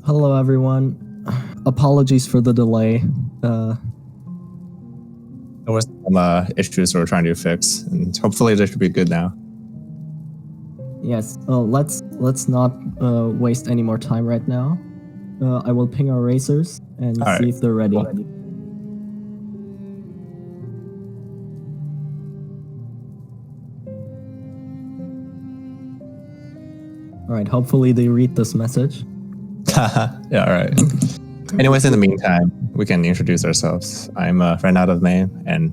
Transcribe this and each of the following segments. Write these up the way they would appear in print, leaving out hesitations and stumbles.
Hello, everyone. Apologies for the delay. There was some issues we were trying to fix, and hopefully they should be good now. Yes. Let's not waste any more time right now. I will ping our racers and see if they're ready. All right. Hopefully they read this message. Yeah. All right. Anyways, in the meantime, we can introduce ourselves. I'm Ran Out of Name, and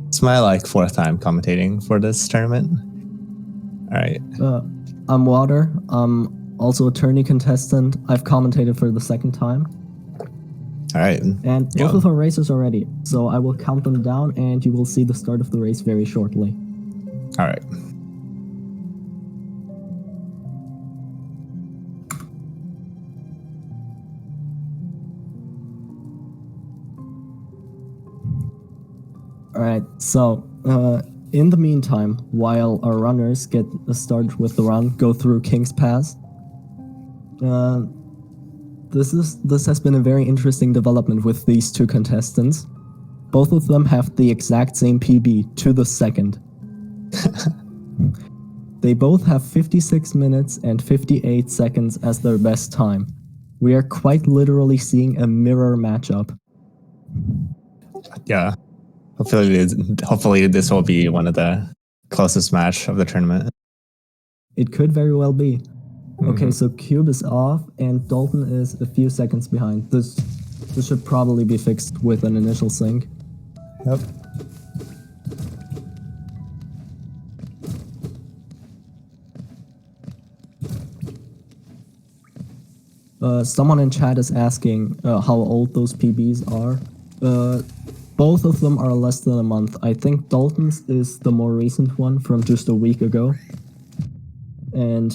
it's my fourth time commentating for this tournament. All right. I'm Water. I'm also a tourney contestant. I've commentated for the second time. All right. And both of our racers are ready, so I will count them down, and you will see the start of the race very shortly. All right. Alright, so in the meantime, while our runners get started with the run, go through King's Pass. This has been a very interesting development with these two contestants. Both of them have the exact same PB to the second. They both have 56 minutes and 58 seconds as their best time. We are quite literally seeing a mirror matchup. Yeah. Hopefully this will be one of the closest match of the tournament. It could very well be. Okay, so Cube is off and Dalton is a few seconds behind. This should probably be fixed with an initial sync. Yep. Someone in chat is asking how old those PBs are. Both of them are less than a month. I think Dalton's is the more recent one from just a week ago. And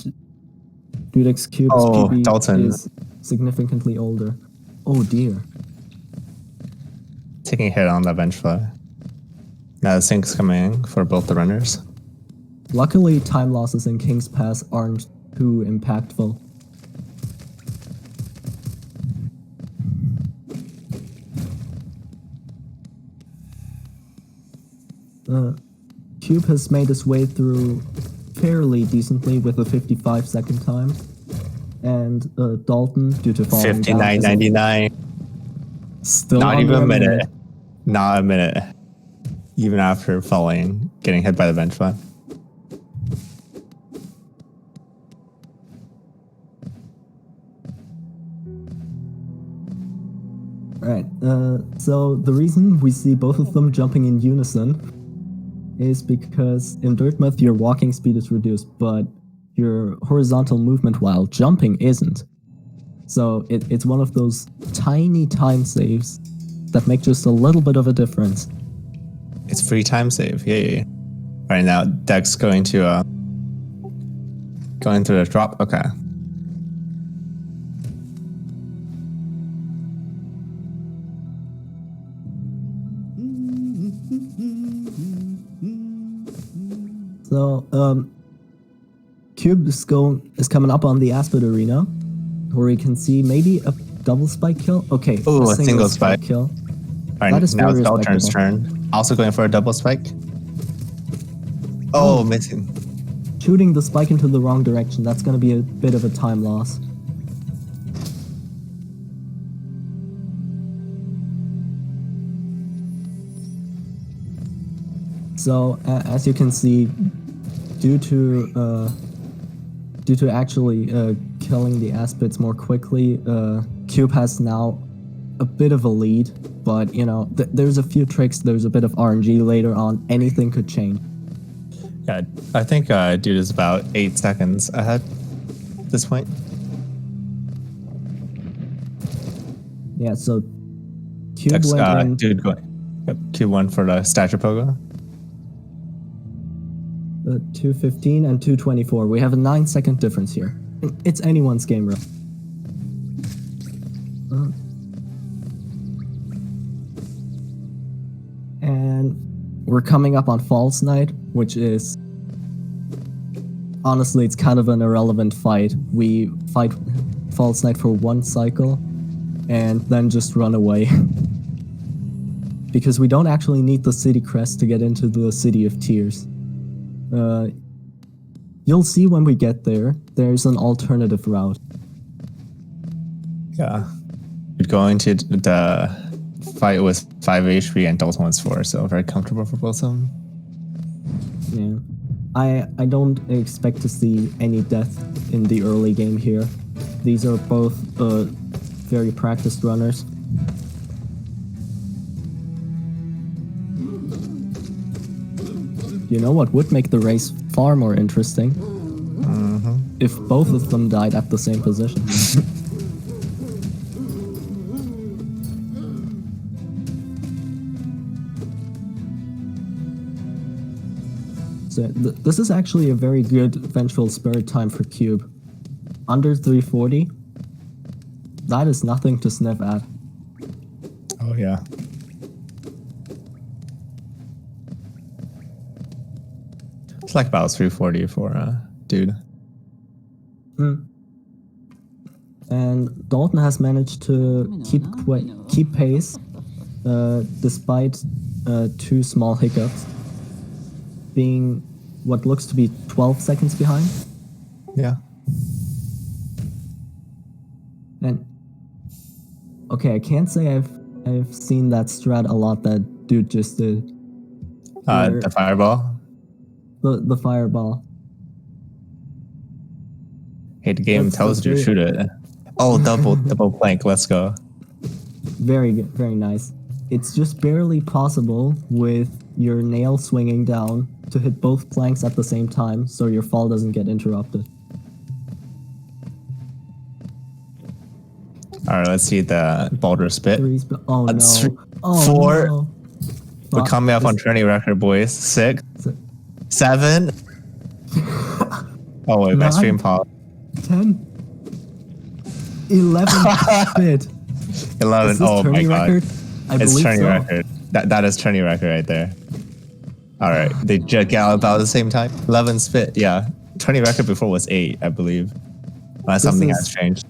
Dudexcubed's PB Dalton is significantly older. Oh dear. Taking a hit on the bench fly. Now the sync's coming for both the runners. Luckily, time losses in King's Pass aren't too impactful. Cube has made his way through fairly decently with a 55-second time, and Dalton, due to falling 59.99. Still not under even a minute. minute. Not a minute. Even after falling, getting hit by the bench fly. Alright, so the reason we see both of them jumping in unison is because in Dirtmouth your walking speed is reduced, but your horizontal movement while jumping isn't. So it's one of those tiny time saves that make just a little bit of a difference. It's free time save, yay. Alright, now Dex going through the drop, okay. So, Cube is coming up on the Aspid Arena, where we can see maybe a double spike kill. Okay, a single spike kill. Alright, now it's Dalton's turn. Also going for a double spike. Oh, missing. Shooting the spike into the wrong direction, that's going to be a bit of a time loss. So, as you can see, due to actually killing the Aspids more quickly, Cube has now a bit of a lead, but you know, there's a few tricks, there's a bit of RNG later on, anything could change. Yeah, I think Dude is about 8 seconds ahead at this point. Yeah, so Cube went in. Dude going. Yep, Cube won for the Stature Pogo. 2:15 and 2:24. We have a 9-second difference here. It's anyone's game, right? And we're coming up on Falls Night, which is honestly, it's kind of an irrelevant fight. We fight False Knight for one cycle, and then just run away. Because we don't actually need the city crest to get into the City of Tears. You'll see when we get there, there's an alternative route. Yeah. You're going to the fight with 5 HP and Dalton was 4, so very comfortable for both of them. Yeah. I don't expect to see any death in the early game here. These are both very practiced runners. You know what would make the race far more interesting? If both of them died at the same position. So this is actually a very good Vengeful Spirit time for Cube. Under 340, that is nothing to sniff at. Oh, yeah. It's like about 340 for dude. And Dalton has managed to keep pace despite 2 small hiccups, being what looks to be 12 seconds behind. Yeah. And okay, I can't say I've seen that strat a lot that dude just did. The fireball. The fireball. Hey, the game tells you to shoot it. Oh, double plank. Let's go. Very good, very nice. It's just barely possible with your nail swinging down to hit both planks at the same time, so your fall doesn't get interrupted. All right, let's see the boulder spit. Oh That's no! Oh 4. no! We're coming up on tourney record, boys. 6, 7. Oh wait, my 9, stream pause. 10, 11 spit. 11. Is this Oh my tourney god. record? I It's believe tourney so. record. That is tourney record right there. All right, they just got about the same time. 11 spit. Yeah, tourney record before was 8, I believe. Unless something has changed.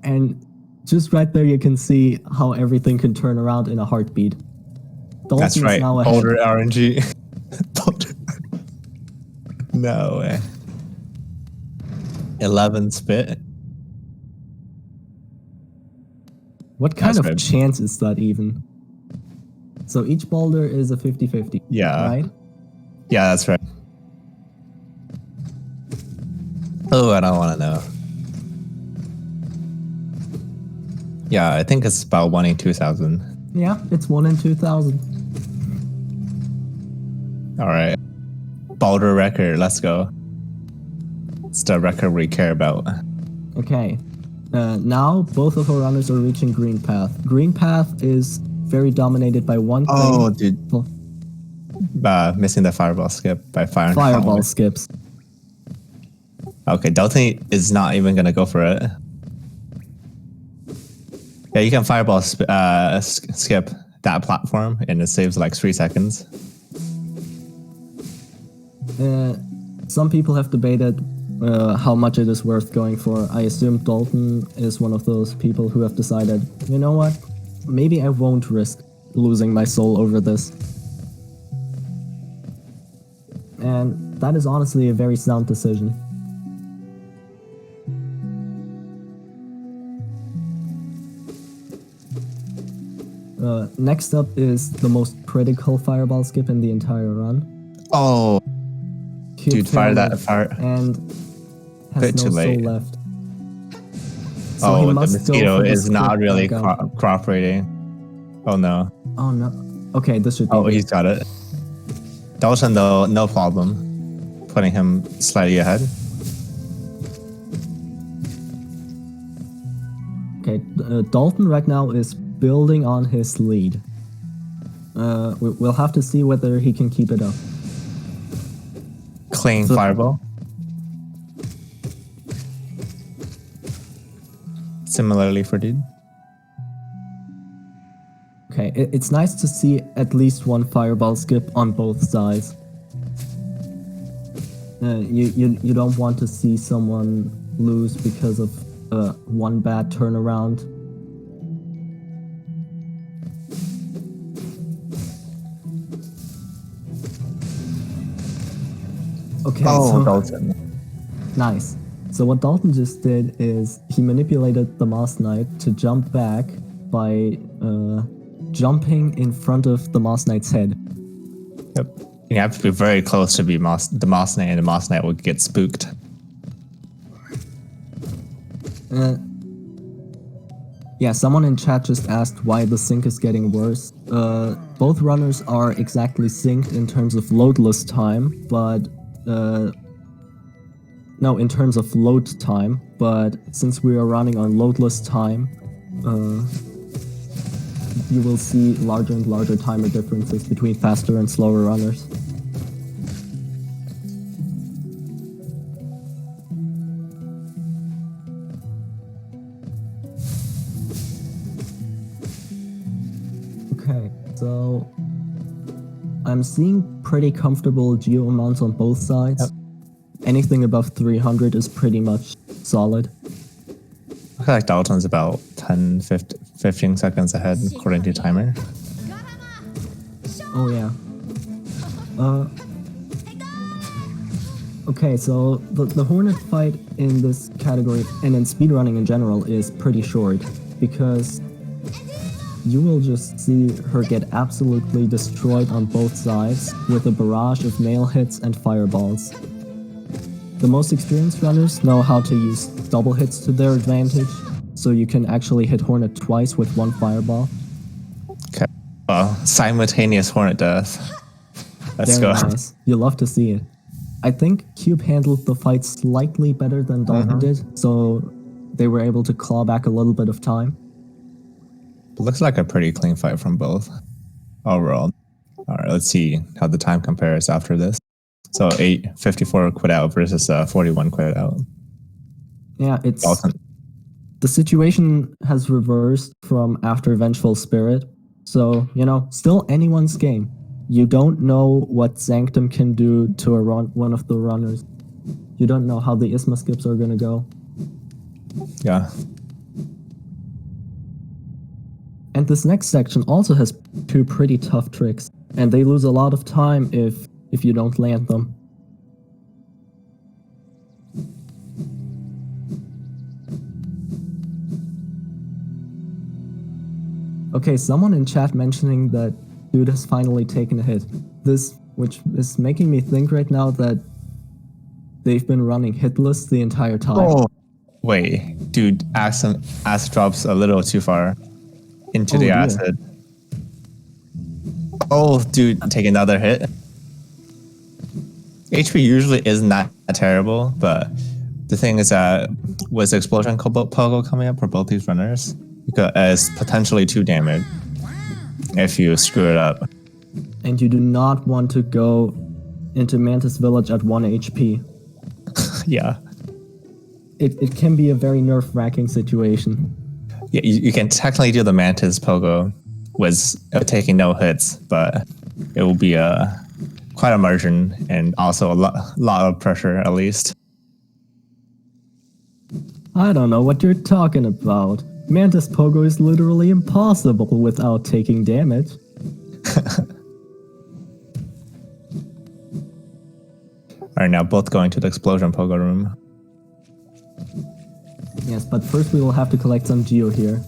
And just right there, you can see how everything can turn around in a heartbeat. Dalton That's right. is now ahead. Boulder RNG. Boulder. No way. 11 spit. What kind That's of right. chance is that even? So each boulder is a 50-50, Yeah. right? Yeah, that's right. Oh, I don't want to know. Yeah, I think it's about 1 in 2,000. Yeah, it's 1 in 2,000. All right. Boulder record, let's go. It's the record we care about. Okay. Now both of our runners are reaching green path. Green path is very dominated by one thing. Oh, dude. Missing the fireball skip by firing. Fireball skips. Okay, Dalton is not even going to go for it. Yeah, you can fireball skip that platform and it saves like 3 seconds. Some people have debated how much it is worth going for. I assume Dalton is one of those people who have decided, you know what, maybe I won't risk losing my soul over this. And that is honestly a very sound decision. Next up is the most critical fireball skip in the entire run. Oh, Cube dude, fire failed that fire. and has Bit no too soul late. left. So Oh, he the must go mosquito for the is not script really back up. cooperating. Oh no. Oh no. Okay, this should be Oh, good. he's got it. Dalton, though, no problem. Putting him slightly ahead. Okay, Dalton right now is building on his lead. We'll have to see whether he can keep it up. Clean So- fireball. Similarly for dude. Okay, it's nice to see at least one fireball skip on both sides. You don't want to see someone lose because of one bad turnaround. Okay, so Dalton. nice. So what Dalton just did is he manipulated the Moss Knight to jump back by jumping in front of the Moss Knight's head. Yep. You have to be very close to be the Moss Knight, and the Moss Knight will get spooked. Yeah, someone in chat just asked why the sync is getting worse. Both runners are exactly synced in terms of loadless time, but no, in terms of load time, but since we are running on loadless time, you will see larger and larger timer differences between faster and slower runners. Okay, so I'm seeing pretty comfortable geo amounts on both sides. Yep. Anything above 300 is pretty much solid. I feel like Dalton's about 10, 15 seconds ahead according to timer. Oh yeah. Okay, so the Hornet fight in this category and in speedrunning in general is pretty short because you will just see her get absolutely destroyed on both sides with a barrage of nail hits and fireballs. The most experienced runners know how to use double hits to their advantage, so you can actually hit Hornet twice with one fireball. Okay. Simultaneous Hornet death. Let's Very go. nice. You love to see it. I think Cube handled the fight slightly better than Dalton did, so they were able to claw back a little bit of time. It looks like a pretty clean fight from both overall. All right, let's see how the time compares after this. So 8:54 quit out versus 41 quit out. Yeah, it's Dalton. the situation has reversed from after Vengeful Spirit. So, you know, still anyone's game. You don't know what Sanctum can do to one of the runners. You don't know how the Isma skips are gonna go. Yeah. And this next section also has two pretty tough tricks, and they lose a lot of time if you don't land them. Okay, someone in chat mentioning that Dude has finally taken a hit. This, which is making me think right now that they've been running hitless the entire time. Oh, wait, dude, acid drops a little too far into the dear. acid. Oh, dude, take another hit. HP usually isn't that terrible, but the thing is that was Explosion Pogo coming up for both these runners? Because it's potentially 2 damage if you screw it up. And you do not want to go into Mantis Village at 1 HP. Yeah. It can be a very nerve-wracking situation. Yeah, you can technically do the Mantis Pogo with taking no hits, but it will be quite a margin and also a lot of pressure at least. I don't know what you're talking about. Mantis Pogo is literally impossible without taking damage. Alright, now both going to the Explosion Pogo room. Yes, but first we will have to collect some Geo here.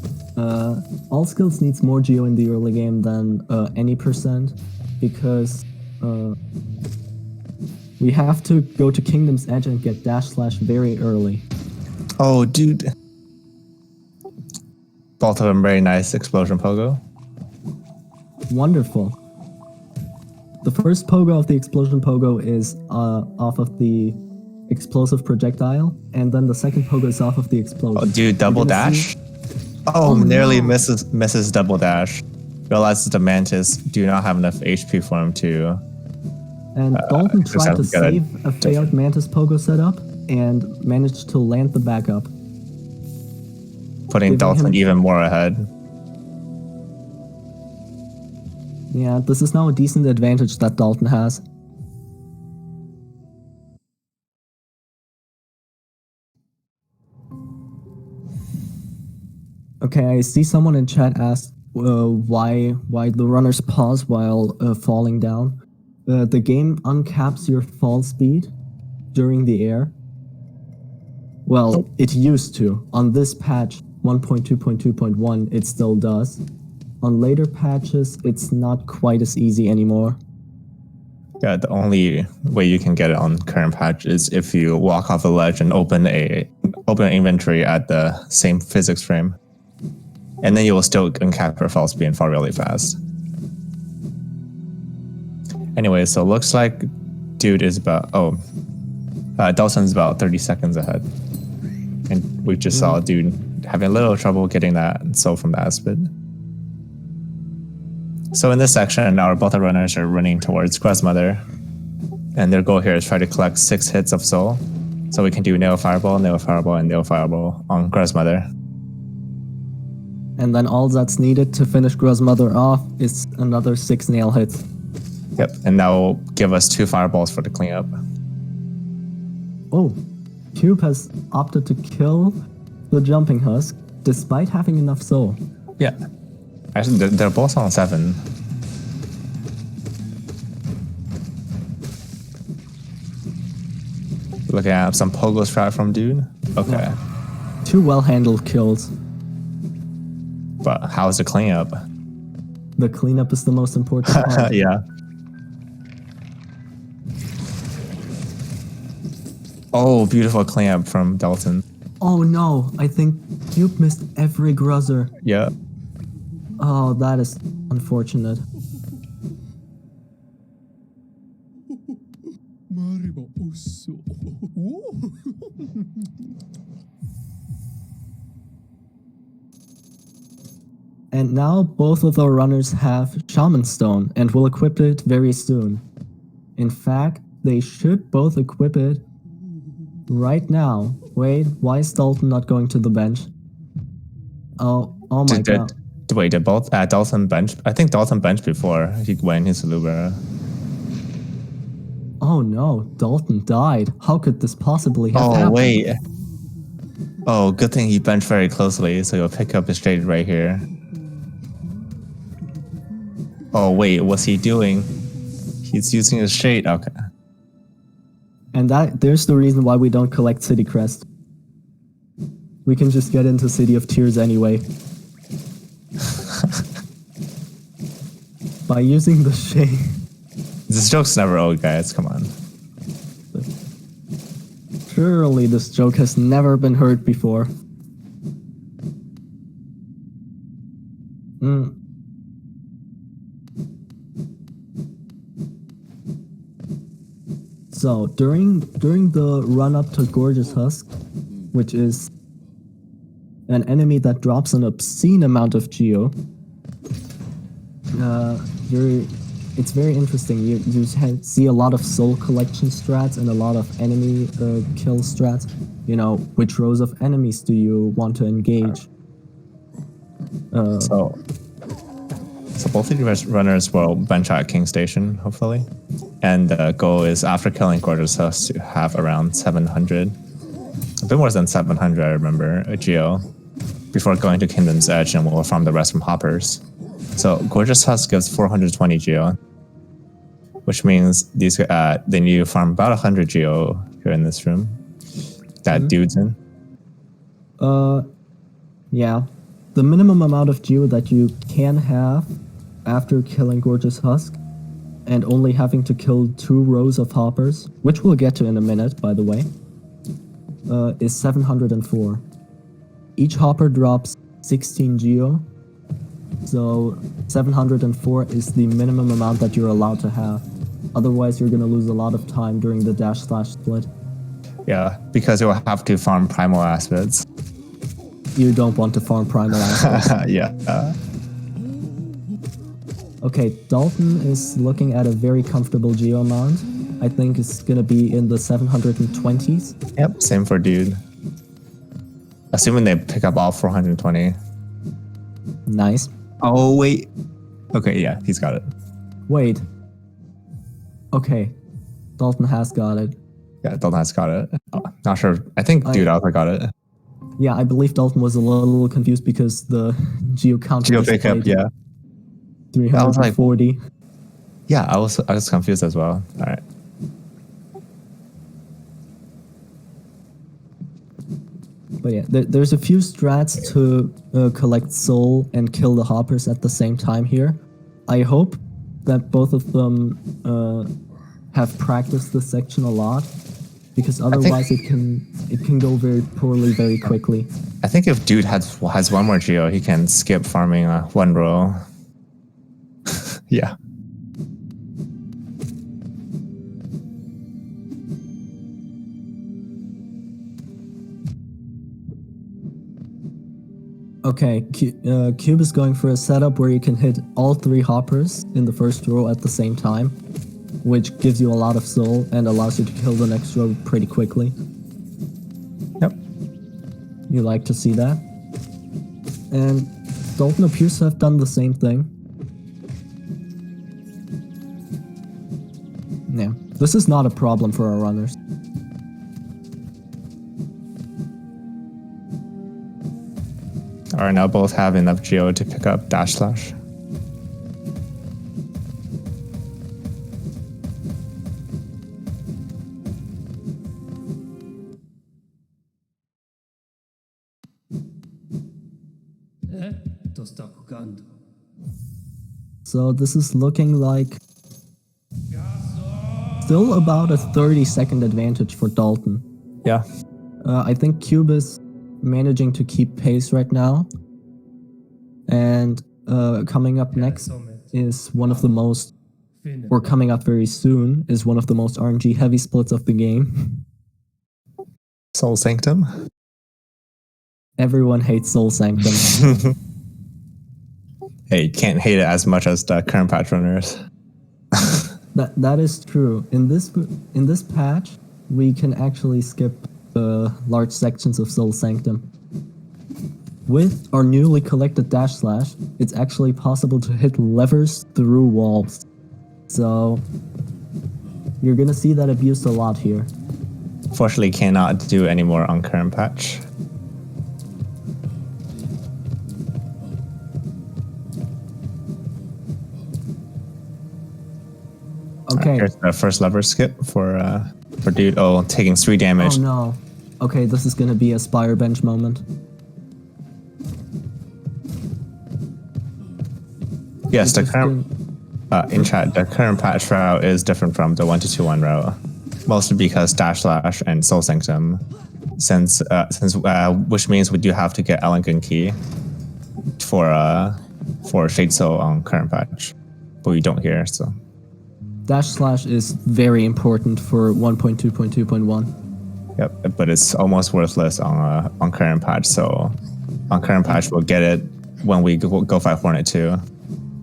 All skills needs more Geo in the early game than any percent, because we have to go to Kingdom's Edge and get Dash Slash very early. Oh, dude. Both of them very nice Explosion Pogo. Wonderful. The first Pogo of the Explosion Pogo is off of the explosive projectile, and then the second Pogo is off of the explosion. Oh, dude, double dash? Oh, nearly misses double dash. Realizes the Mantis do not have enough HP for him to... And Dalton tried to save a failed Mantis Pogo setup and managed to land the backup. Putting Dalton even more ahead. Yeah, this is now a decent advantage that Dalton has. Okay, I see someone in chat asked why the runners pause while falling down. The game uncaps your fall speed during the air. Well, it used to. On this patch 1.2.2.1, it still does. On later patches, it's not quite as easy anymore. Yeah, the only way you can get it on current patch is if you walk off a ledge and open an inventory at the same physics frame. And then you will still uncap your fall speed and fall really fast. Anyway, so looks like dude is about, Dalton's about 30 seconds ahead. And we just saw dude having a little trouble getting that soul from the Aspid. So in this section, our Balta runners are running towards Grasmother. And their goal here is try to collect 6 hits of soul. So we can do Nail Fireball, Nail Fireball, and Nail Fireball on Grasmother. And then all that's needed to finish Grasmother off is another 6 nail hits. Yep, and that will give us 2 fireballs for the cleanup. Oh, Cube has opted to kill the Jumping Husk despite having enough soul. Yeah. Actually, they're both on 7. Looking at some pogo strat from dude. Okay. Yeah. 2 well-handled kills. But how's the cleanup? The cleanup is the most important part. Yeah. Oh, beautiful cleanup from Dalton. Oh no, I think Cube missed every Gruzzer. Yeah. Oh, that is unfortunate. And now both of our runners have Shaman Stone and will equip it very soon. In fact, they should both equip it right now. Wait, why is Dalton not going to the bench? Oh my god. Wait, did both Dalton bench? I think Dalton benched before he went into Lubera. Oh no, Dalton died. How could this possibly have happened? Oh wait. Oh, good thing he benched very closely, so he'll pick up his shade right here. Oh wait, what's he doing? He's using his shade. Okay. And there's the reason why we don't collect City Crest. We can just get into City of Tears anyway. By using the shade. This joke's never old, guys. Come on. Surely this joke has never been heard before. So during the run up to Gorgeous Husk, which is an enemy that drops an obscene amount of geo, it's very interesting. You see a lot of soul collection strats and a lot of enemy kill strats. You know, which rows of enemies do you want to engage? So both of you runners will bench at King Station, hopefully. And the goal is after killing Gorgeous Husk to have around 700, a bit more than 700, I remember, a geo, before going to Kingdom's Edge, and we'll farm the rest from hoppers. So Gorgeous Husk gives 420 geo, which means these they need to farm about 100 geo here in this room. That dude's in. Yeah. The minimum amount of geo that you can have after killing Gorgeous Husk, and only having to kill 2 rows of hoppers, which we'll get to in a minute, by the way, is 704. Each hopper drops 16 geo, so 704 is the minimum amount that you're allowed to have. Otherwise, you're going to lose a lot of time during the dash/split. Yeah, because you'll have to farm primal aspects. You don't want to farm primal aspects. Yeah. Okay, Dalton is looking at a very comfortable geo amount. I think it's going to be in the 720s. Yep, same for dude. Assuming they pick up all 420. Nice. Oh, wait. Okay, yeah, he's got it. Wait. Okay, Dalton has got it. Yeah, Dalton has got it. Oh, not sure. I think dude also got it. Yeah, I believe Dalton was a little confused because the geo counter Geo pickup, displayed yeah. 340. Yeah, I was confused as well. All right. But yeah, there's a few strats to collect soul and kill the hoppers at the same time here. I hope that both of them have practiced this section a lot, because otherwise it can go very poorly very quickly. I think if Dude has one more geo, he can skip farming one row. Yeah. Okay, Cube is going for a setup where you can hit all 3 hoppers in the first row at the same time, which gives you a lot of soul and allows you to kill the next row pretty quickly. Yep. You like to see that. And Dalton appears to have done the same thing. Yeah, this is not a problem for our runners. Alright, now both have enough geo to pick up dash slash. So this is looking like still about a 30-second advantage for Dalton. Yeah. I think Cube is managing to keep pace right now. And coming up next is one of the most, or coming up very soon, is one of the most RNG heavy splits of the game. Soul Sanctum. Everyone hates Soul Sanctum. Hey, you can't hate it as much as the current patch runners. That is true. In this patch, we can actually skip the large sections of Soul Sanctum. With our newly collected dash slash, it's actually possible to hit levers through walls. So you're gonna see that abused a lot here. Fortunately, cannot do any more on current patch. Okay. Here's the first lever skip for Dude. Oh, taking 3 damage. Oh no. Okay, this is gonna be a Spire Bench moment. Yes, the current in chat, the current patch route is different from the 1-2-1 route, mostly because dash slash and Soul Sanctum, since which means we do have to get Elegant Key for Shade Soul on current patch, but we don't here. So dash slash is very important for 1.2.2.1. Yep, but it's almost worthless on current patch. So on current patch, we'll get it when we go fight Hornet 2.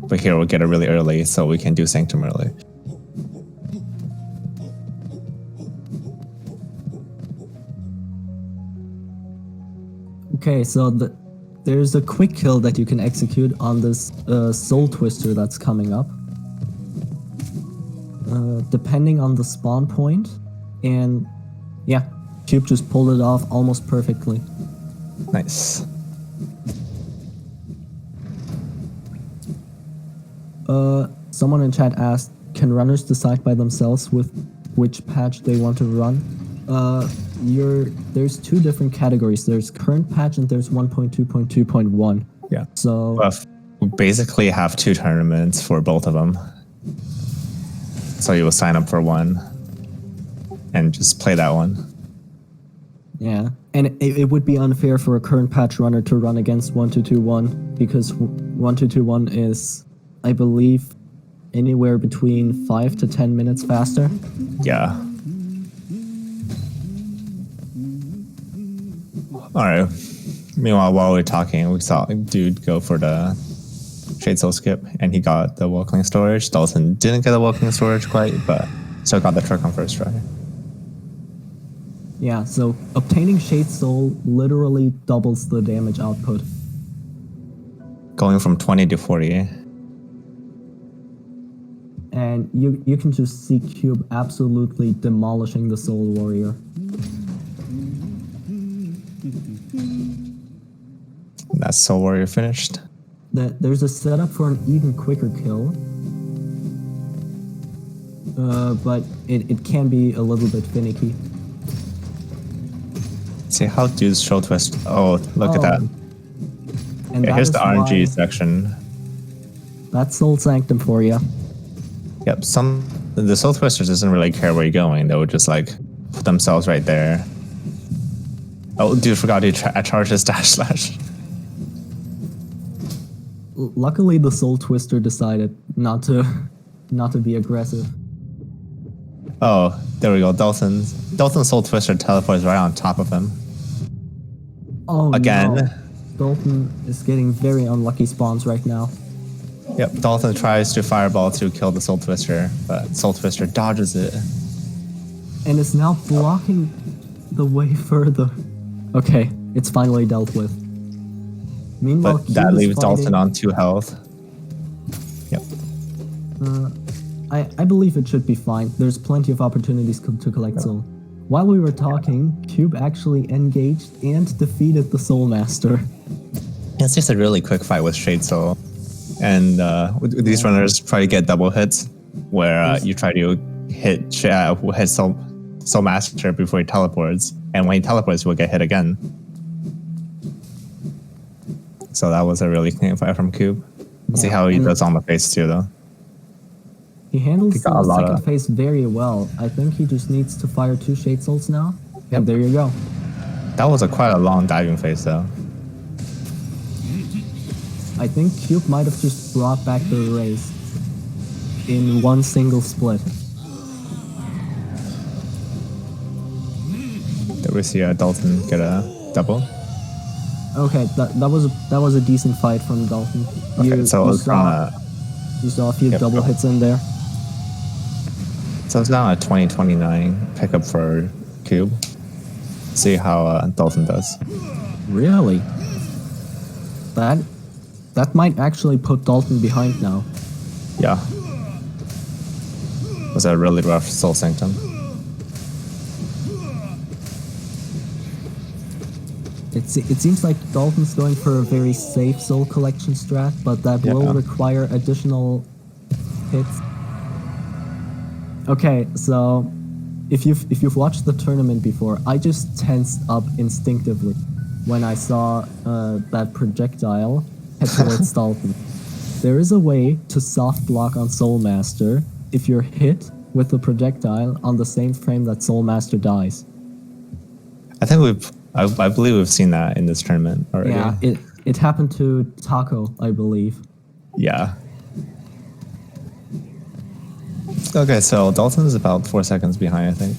But here we'll get it really early, so we can do Sanctum early. Okay, so there's a quick kill that you can execute on this Soul Twister that's coming up. Depending on the spawn point, and yeah, Cube just pulled it off almost perfectly. Nice. Someone in chat asked, can runners decide by themselves with which patch they want to run? There's 2 different categories. There's current patch and there's 1.2.2.1. Yeah. So we basically have 2 tournaments for both of them. So you will sign up for one and just play that one. Yeah, and it would be unfair for a current patch runner to run against 1.2.2.1 because 1.2.2.1 is, I believe, anywhere between 5 to 10 minutes faster. Yeah. Alright. Meanwhile, while we're talking, we saw Dude go for the Shade Soul skip, and he got the Welcoming Storage. Dalton didn't get the Welcoming Storage quite, but still got the trick on first try. Yeah, so obtaining Shade Soul literally doubles the damage output. Going from 20 to 40. And you can just see Cube absolutely demolishing the Soul Warrior. That's Soul Warrior finished. There's a setup for an even quicker kill. But it can be a little bit finicky. See how dudes show twist. Oh, look at that. And Yeah, here's the RNG section. That's Soul Sanctum for you. Yep, the Soul Twisters doesn't really care where you're going. They would just like put themselves right there. Oh, dude, forgot to charge his dash slash. Luckily, the Soul Twister decided not to be aggressive. Oh, there we go. Dalton's Soul Twister teleports right on top of him. Oh, again. No. Dalton is getting very unlucky spawns right now. Yep, Dalton tries to fireball to kill the Soul Twister, but Soul Twister dodges it. And is now blocking the way further. Okay, it's finally dealt with. Meanwhile, But that leaves Dalton on 2 health. Yep. I believe it should be fine. There's plenty of opportunities to collect soul. While we were talking, Cube actually engaged and defeated the Soul Master. It's just a really quick fight with Shade Soul. And these runners try to get double hits, where you try to hit Soul Master before he teleports. And when he teleports, you will get hit again. So that was a really clean fight from Cube. We'll see how he does on the face too, though. He handles the second phase very well. I think he just needs to fire 2 Shade Souls now. Yep. And there you go. That was quite a long diving phase, though. I think Cube might have just brought back the race in one single split. Did we see Dalton get a double? Okay, that was a decent fight from Dalton. Okay, you saw a few double hits in there. So it's now a 2029 pickup for Cube. See how Dalton does. Really? That might actually put Dalton behind now. Yeah. It was a really rough Soul Sanctum. It seems like Dalton's going for a very safe soul collection strat, but that will require additional hits. Okay, so if you've watched the tournament before, I just tensed up instinctively when I saw that projectile head towards Dalton. There is a way to soft block on Soul Master if you're hit with the projectile on the same frame that Soul Master dies. I think I believe we've seen that in this tournament already. Yeah, it happened to Taco, I believe. Yeah. Okay, so Dalton is about 4 seconds behind, I think.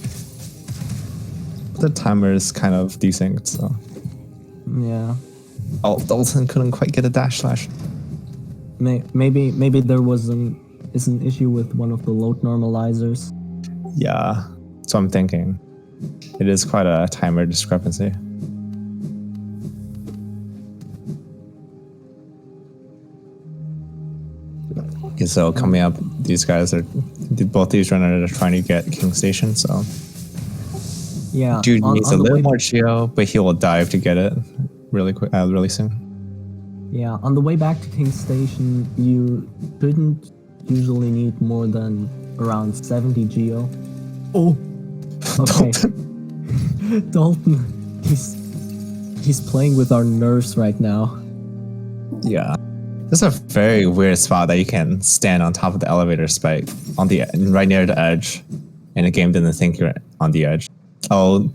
The timer is kind of desynced, so. Yeah. Oh, Dalton couldn't quite get a dash slash. Maybe there was an issue with one of the load normalizers. Yeah, so I'm thinking. It is quite a timer discrepancy. Okay, so coming up, these guys both these runners are trying to get King Station, so. Yeah. Dude needs a little more geo, but he will dive to get it really quick, really soon. Yeah, on the way back to King Station, you shouldn't usually need more than around 70 geo. Oh! Okay. Dalton, he's playing with our nerves right now. Yeah. This is a very weird spot that you can stand on top of the elevator spike right near the edge, and the game didn't think you're on the edge. Oh,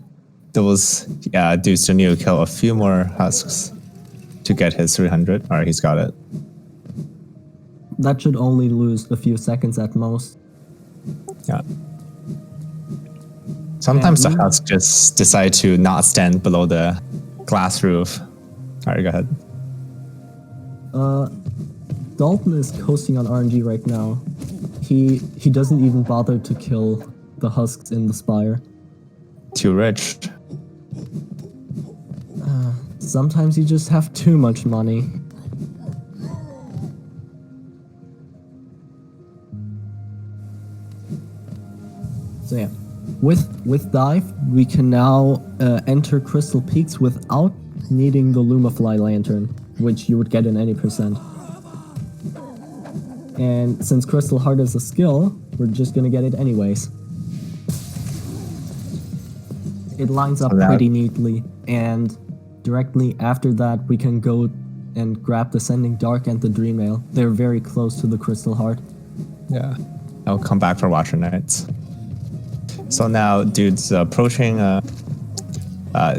there was dude still need to kill a few more husks to get his 300. Alright, he's got it. That should only lose a few seconds at most. Yeah. Sometimes the husks just decide to not stand below the glass roof. Alright, go ahead. Dalton is coasting on RNG right now. He doesn't even bother to kill the husks in the spire. Too rich. Sometimes you just have too much money. So yeah, with dive, we can now enter Crystal Peaks without needing the Lumafly lantern. which you would get in any percent. And since Crystal Heart is a skill, we're just gonna get it anyways. It lines up pretty neatly, and directly after that we can go and grab the Sending Dark and the Dream Mail. They're very close to the Crystal Heart. Yeah. I'll come back for Watcher Knights. So now dude's approaching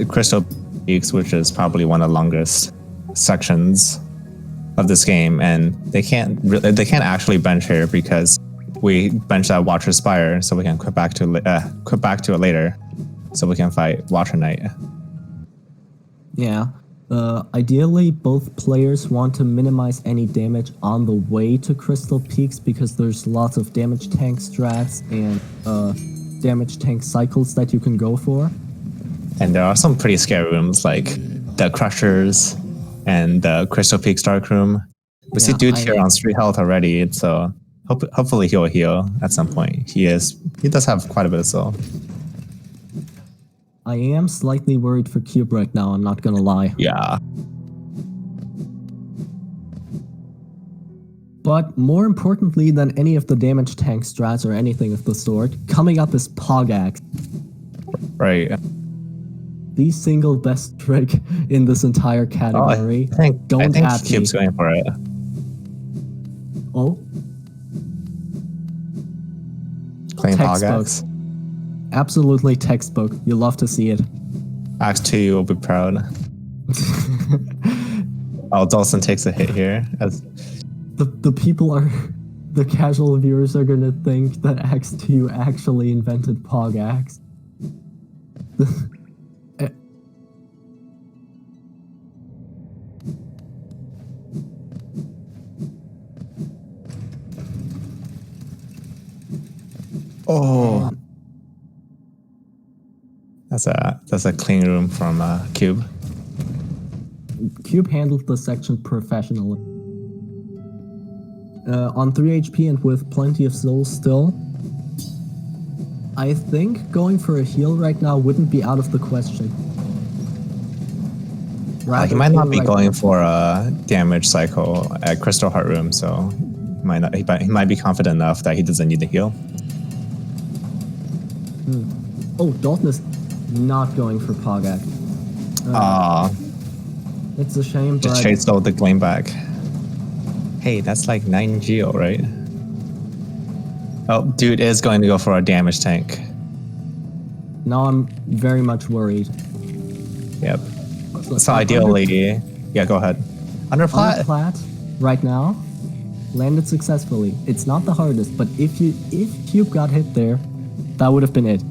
Crystal Peaks, which is probably one of the longest sections of this game, and they can't actually bench here because we bench that Watcher Spire, so we can quit back to it later, so we can fight Watcher Knight. Yeah. Ideally, both players want to minimize any damage on the way to Crystal Peaks because there's lots of damage tank strats and damage tank cycles that you can go for. And there are some pretty scary rooms like the Crushers and the Crystal Peaks Dark Room. We see dude here on 3 health already, so hopefully he'll heal at some point. He does have quite a bit of soul. I am slightly worried for Cube right now, I'm not gonna lie. Yeah. But more importantly than any of the damage tank strats or anything of the sort, coming up is Pogax. Right. The single best trick in this entire category. I think Cube's going for it. Oh? Playing Pogax. Absolutely textbook. You love to see it. Axe 2, you will be proud. Oh, Dalton takes a hit here. The people are... The casual viewers are gonna think that Axe 2 actually invented Pogax. Oh. That's a clean room from Cube. Cube handled the section professionally. On 3 HP and with plenty of souls still, I think going for a heal right now wouldn't be out of the question. He might not be going for a damage cycle at Crystal Heart Room, so he might be confident enough that he doesn't need to heal. Oh, Dalton is not going for Pogax. It's a shame, but... Just chase all the claim back. Hey, that's like 9 geo, right? Oh, dude is going to go for a damage tank. Now I'm very much worried. Yep. So ideally... Yeah, go ahead. Underplat? Underplat, right now, landed successfully. It's not the hardest, but if Cube got hit there, that would have been it.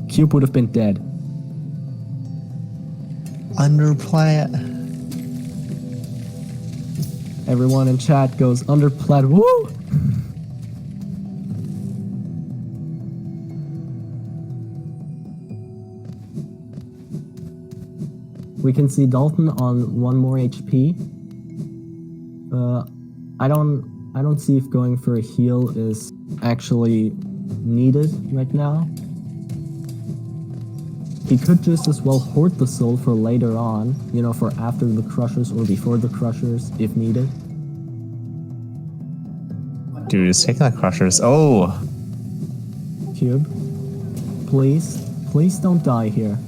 Cube would have been dead. Underplat. Everyone in chat goes underplat. Woo! We can see Dalton on 1 more HP. I don't see if going for a heal is actually needed right now. He could just as well hoard the soul for later on, you know, for after the Crushers or before the Crushers, if needed. Dude, he's taking the Crushers. Oh! Cube, please don't die here.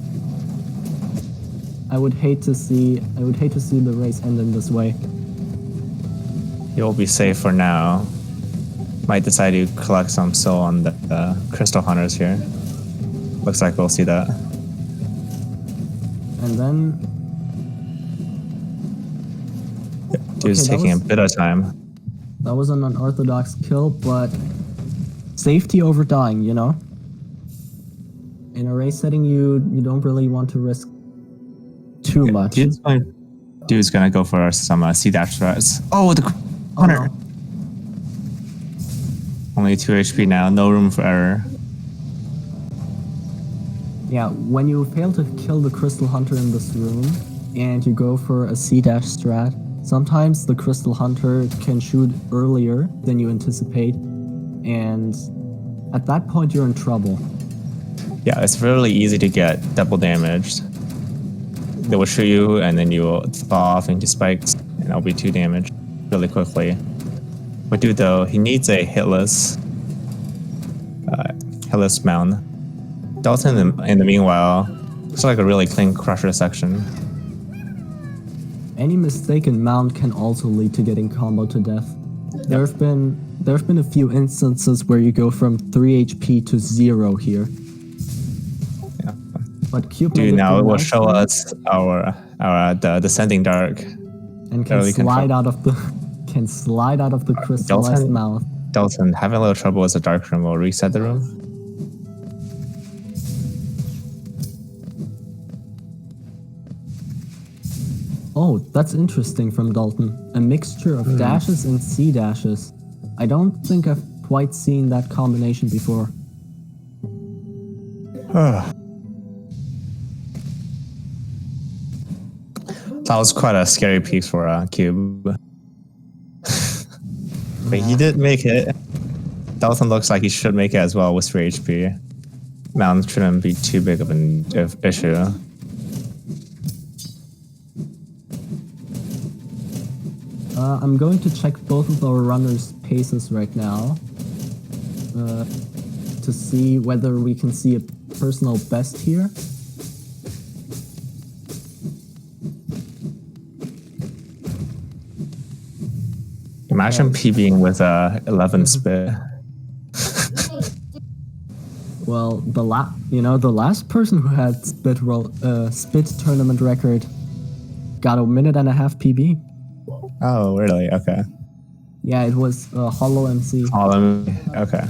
I would hate to see the race end in this way. He'll be safe for now. Might decide to collect some soul on the Crystal Hunters here. Looks like we'll see that. And then... Dude's taking a bit of time. That was an unorthodox kill, but safety over dying, you know? In a race setting, you don't really want to risk too much. Dude's gonna go for some C-dash threats. Oh, the Hunter! No. Only 2 HP now, no room for error. Yeah, when you fail to kill the Crystal Hunter in this room, and you go for a C-dash strat, sometimes the Crystal Hunter can shoot earlier than you anticipate, and at that point you're in trouble. Yeah, it's really easy to get double damaged. They will shoot you, and then you will fall off into spikes, and LB2 damage really quickly. But dude, though, he needs a hitless mound. Dalton, in the meanwhile, looks like a really clean crusher section. Any mistaken mount can also lead to getting combo to death. There have been a few instances where you go from 3 HP to 0 here. Yeah. But Cube Dude, now it will show us the descending dark. And can slide out of the crystallized mouth. Dalton, having a little trouble with the dark room. Will reset the room. Oh, that's interesting from Dalton. A mixture of dashes and C dashes. I don't think I've quite seen that combination before. That was quite a scary piece for Cube. But he did make it. Dalton looks like he should make it as well with 3 HP. Mount shouldn't be too big of an issue. I'm going to check both of our runners' paces right now to see whether we can see a personal best here. Imagine PBing with 11 spit. Well, the last person who had spit tournament record got a 1.5 PB. Oh, really? Okay. Yeah, it was Hollow MC. Okay.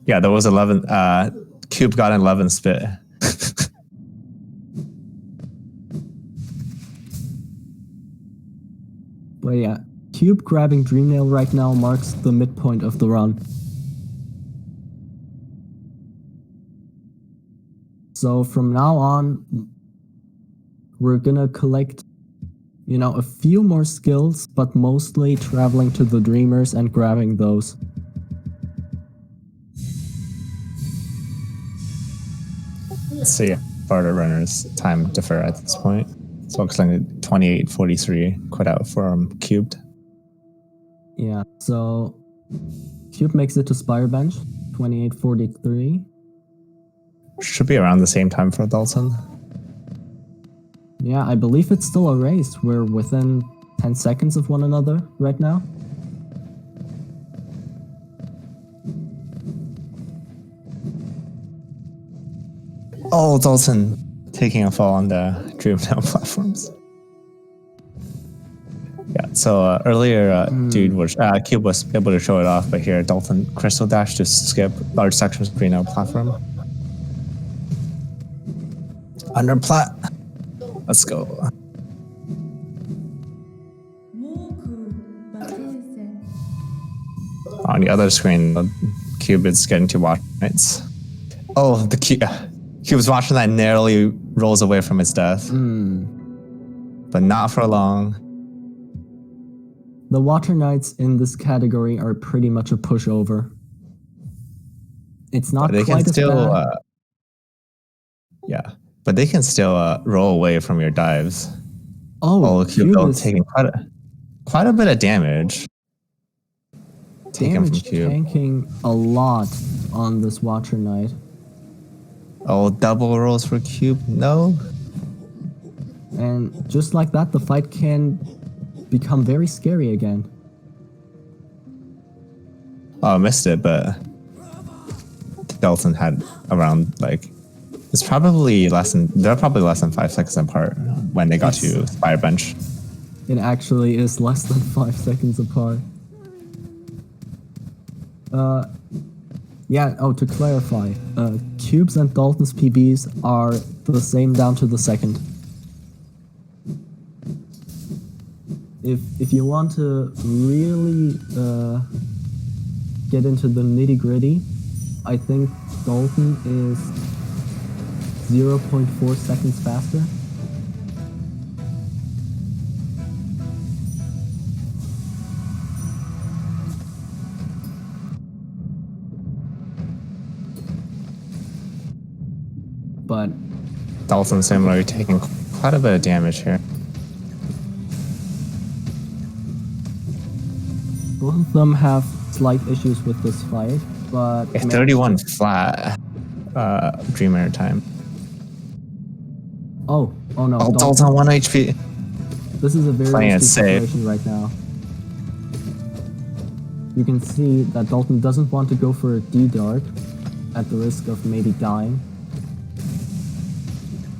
Yeah, there was 11. Cube got an 11 spit. But yeah, Cube grabbing Dreamnail right now marks the midpoint of the run. So from now on, we're gonna collect, a few more skills, but mostly traveling to the Dreamers and grabbing those. Let's see if Barter Runner's time differ at this point. So it looks like 28:43 quit out from Cubed. Yeah, so Cube makes it to Spire Bench, 28:43. Should be around the same time for Dalton. Yeah, I believe it's still a race. We're within 10 seconds of one another right now. Oh, Dalton taking a fall on the Dreamnail platforms. Yeah, so earlier, Cube was able to show it off, but here Dalton Crystal Dash to skip large sections of Dreamnail platform. Under plat. Let's go. On the other screen, the Cube is getting to watch nights. Oh, the Cube's watching that narrowly rolls away from its death. But not for long. The Water Knights in this category are pretty much a pushover. It's not quite as bad. Yeah, but they can still roll away from your dives. Oh, Cube is taking quite a bit of damage. Tanking a lot on this Water Knight. Oh, double rolls for Cube? No. And just like that, the fight can become very scary again. Oh, I missed it, but Dalton had around they're probably less than 5 seconds apart when they got to Spire Bench. It actually is less than 5 seconds apart. To clarify, Cube's and Dalton's PBs are the same down to the second. If you want to really get into the nitty-gritty, I think Dalton is 0.4 seconds faster. But Dalton similarly taking quite a bit of damage here. both of them have slight issues with this fight, but... A 31 flat Dreamer time. Oh no. Oh, Dalton 1 HP. This is a very Playing it risky safe. situation right now. You can see that Dalton doesn't want to go for a D-dart at the risk of maybe dying.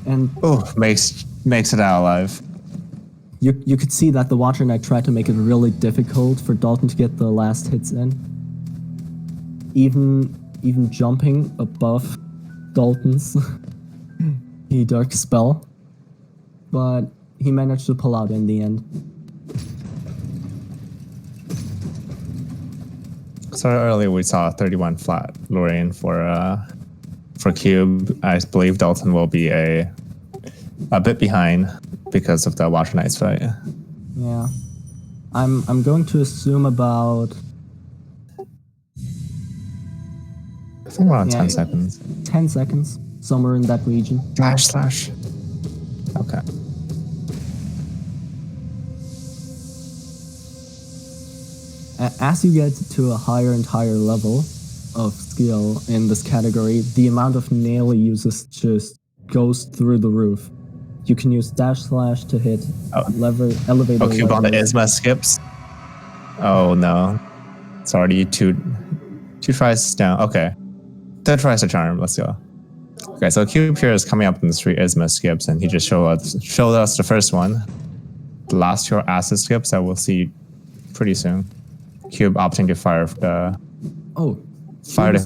And makes it out alive. you could see that the Watcher Knight tried to make it really difficult for Dalton to get the last hits in. Even jumping above Dalton's D-dart spell. But he managed to pull out in the end. So earlier we saw 31 flat Lorraine for Cube. I believe Dalton will be a bit behind because of the Watcher Knight's fight. Yeah. I'm going to assume about... I think around 10 seconds. 10 seconds, somewhere in that region. Slash. Okay. As you get to a higher and higher level of skill in this category, the amount of nail he uses just goes through the roof. You can use dash slash to hit elevator. Oh, Cube on the Isma skips. Oh no. It's already two tries down. Okay. Third tries to charm. Let's go. Okay, so Cube here is coming up in the street Isma skips, and he just showed us the first one. The last two are acid skips that we'll see pretty soon. Cube opting to fire the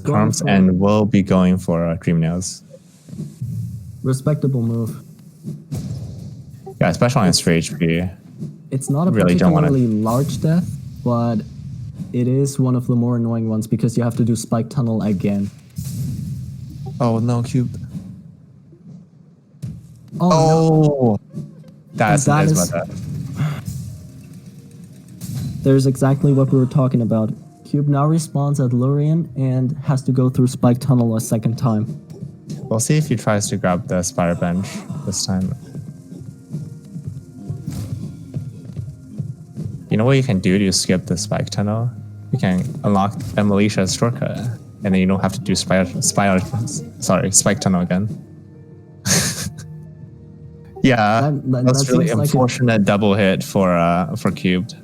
charms and will be going for Dream Nails. Respectable move. Yeah, especially on straight HP. It's not a really particularly large death, but it is one of the more annoying ones because you have to do Spike Tunnel again. Oh no, Cube. Oh no. That's that an is Isma death. There's exactly what we were talking about. Cube now respawns at Lurian and has to go through Spike Tunnel a second time. We'll see if he tries to grab the Spider Bench this time. You know what you can do to skip the Spike Tunnel? You can unlock a Militia's shortcut, and then you don't have to do Spike Tunnel again. Yeah, that's really unfortunate double hit for Cubed.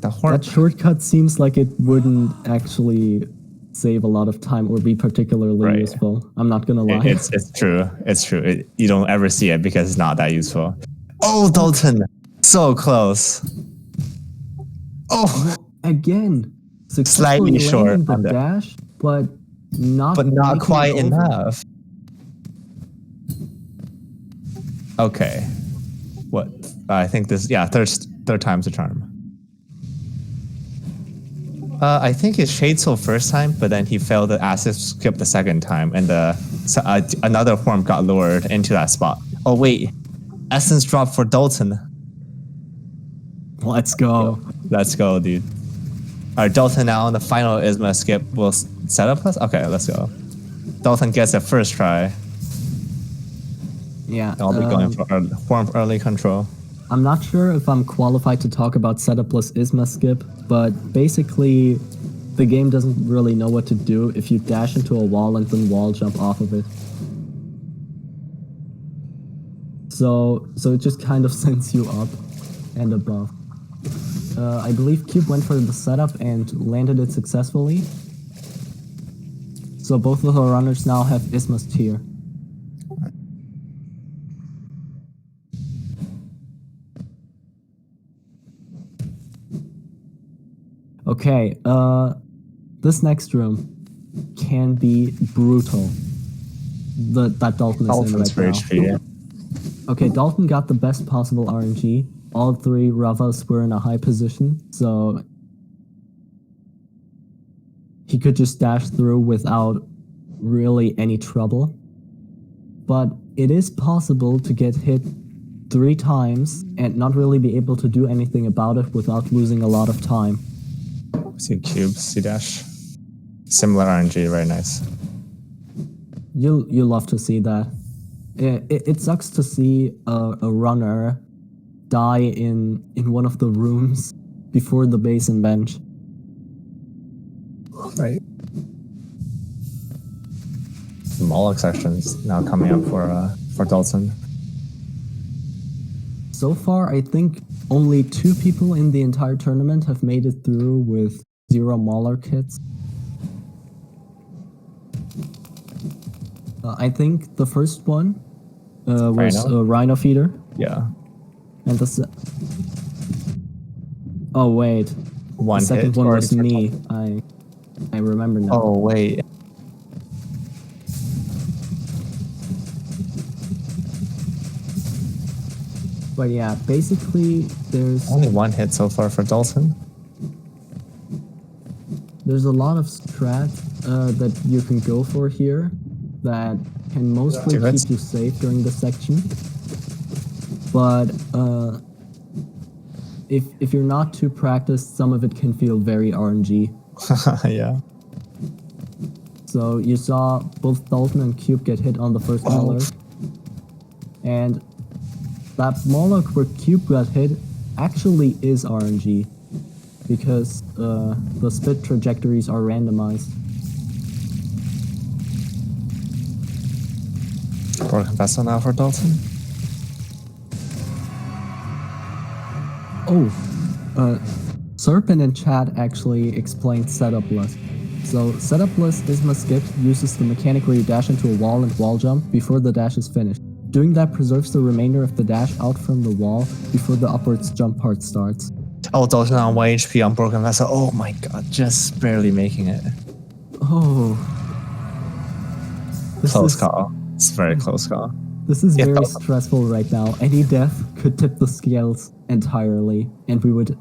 That shortcut seems like it wouldn't actually save a lot of time or be particularly useful. I'm not gonna lie. It's true. It's true. You don't ever see it because it's not that useful. Oh, Dalton, so close. Oh, again, slightly short the dash, but not quite enough. Okay, what? I think this. Yeah, third time's a charm. I think it Shade Soul first time, but then he failed the acid skip the second time, and another form got lured into that spot. Oh wait, Essence drop for Dalton. Let's go. Let's go, dude. Alright, Dalton now on the final Isma skip will set up us? Okay, let's go. Dalton gets a first try. Yeah. I'll be going for form early control. I'm not sure if I'm qualified to talk about setupless Isma skip, but basically the game doesn't really know what to do if you dash into a wall and then wall jump off of it. So it just kind of sends you up and above. I believe Cube went for the setup and landed it successfully. So both of the runners now have Isma's tier. Okay, this next room can be brutal. That Dalton is in right now. HP. Okay, Dalton got the best possible RNG. All three Ravas were in a high position, so he could just dash through without really any trouble. But it is possible to get hit 3 times and not really be able to do anything about it without losing a lot of time. See Cube, C dash. Similar RNG, very nice. You'll love to see that. It sucks to see a runner die in one of the rooms before the base and bench. Right. Moloch section's now coming up for Dalton. So far, I think only 2 people in the entire tournament have made it through with 0 Mauler kits. I think the first one was Rhino? a Rhino Feeder. Yeah. And oh wait, One the second hit one already was for me. Dalton. I remember now. Oh wait. But yeah, basically there's Only 1 hit so far for Dalton. There's a lot of strats that you can go for here that can mostly keep you safe during the section. But if you're not too practiced, some of it can feel very RNG. Yeah. So you saw both Dalton and Cube get hit on the first Mauler. And that Moloch where Cube got hit actually is RNG. Because the split trajectories are randomized. Broken vessel now for Dalton. Oh, Serpent in chat actually explained setup list. So setup list is skip uses the mechanic where you dash into a wall and wall jump before the dash is finished. Doing that preserves the remainder of the dash out from the wall before the upwards jump part starts. Oh, Dalton on 1 HP on Broken Vessel. Oh my god, just barely making it. Oh. Close call. It's a very close call. This is very stressful right now. Any death could tip the scales entirely, and we would...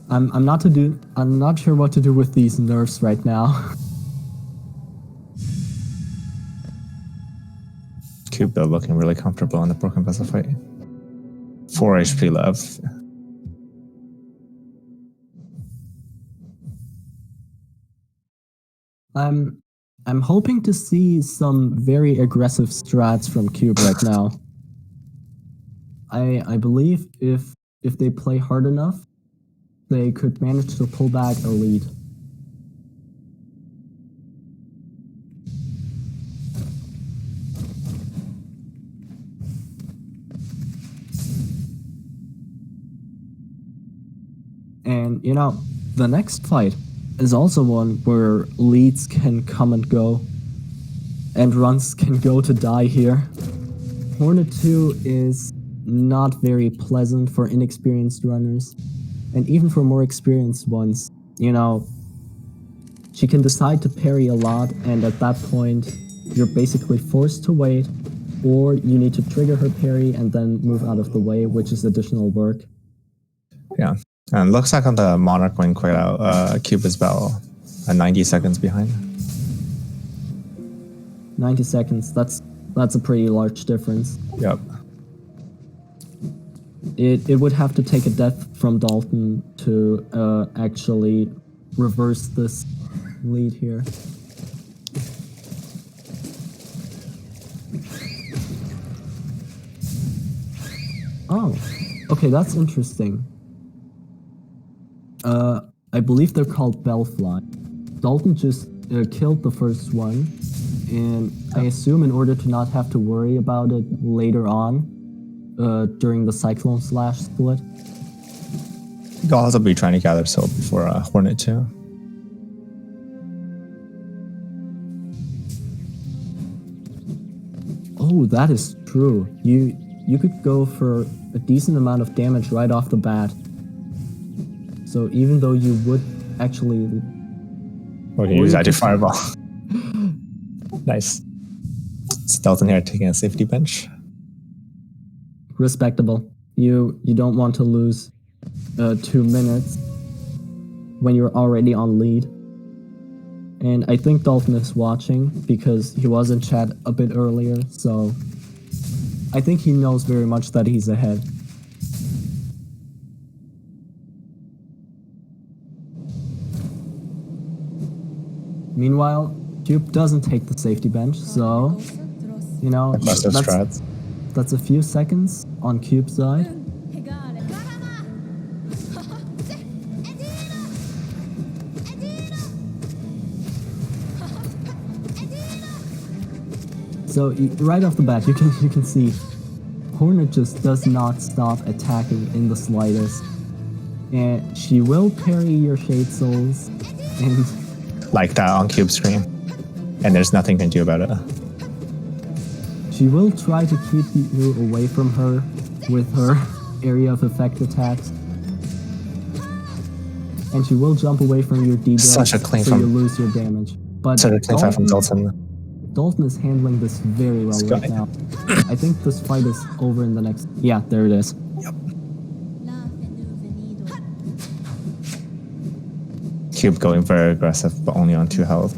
I'm not sure what to do with these nerfs right now. Cube though looking really comfortable in the Broken Vessel fight. 4 HP left. I'm hoping to see some very aggressive strats from Cube right now. I believe if they play hard enough, they could manage to pull back a lead. And, you know, the next fight is also one where leads can come and go, and runs can go to die here. Hornet 2 is not very pleasant for inexperienced runners, and even for more experienced ones. You know, she can decide to parry a lot, and at that point, you're basically forced to wait, or you need to trigger her parry and then move out of the way, which is additional work. Yeah. And looks like on the Monarch wing quite out, Cube is about 90 seconds behind. 90 seconds, that's a pretty large difference. Yep. It would have to take a death from Dalton to actually reverse this lead here. Oh, okay, that's interesting. I believe they're called Bellfly. Dalton just killed the first one, and I assume in order to not have to worry about it later on, during the Cyclone Slash split. You'll also be trying to gather soul before Hornet 2. Oh, that is true. You could go for a decent amount of damage right off the bat. So even though you would actually... Or you can use that to fireball. Nice. It's Dalton here taking a safety bench. Respectable. You don't want to lose 2 minutes when you're already on lead. And I think Dalton is watching because he was in chat a bit earlier, so I think he knows very much that he's ahead. Meanwhile, Cube doesn't take the safety bench, so You know, Must have strats. that's a few seconds on Cube's side. So right off the bat, you can see Hornet just does not stop attacking in the slightest, and she will parry your Shade Souls, and Like that on Cube screen, and there's nothing you can do about it. she will try to keep you away from her with her area of effect attacks, and she will jump away from your D Such a clean so from- you lose your damage. But Such a clean fight from Dalton. Dalton is handling this very well right now. I think this fight is over in the next... Yeah, there it is. Yep. Cube going very aggressive, but only on 2 health.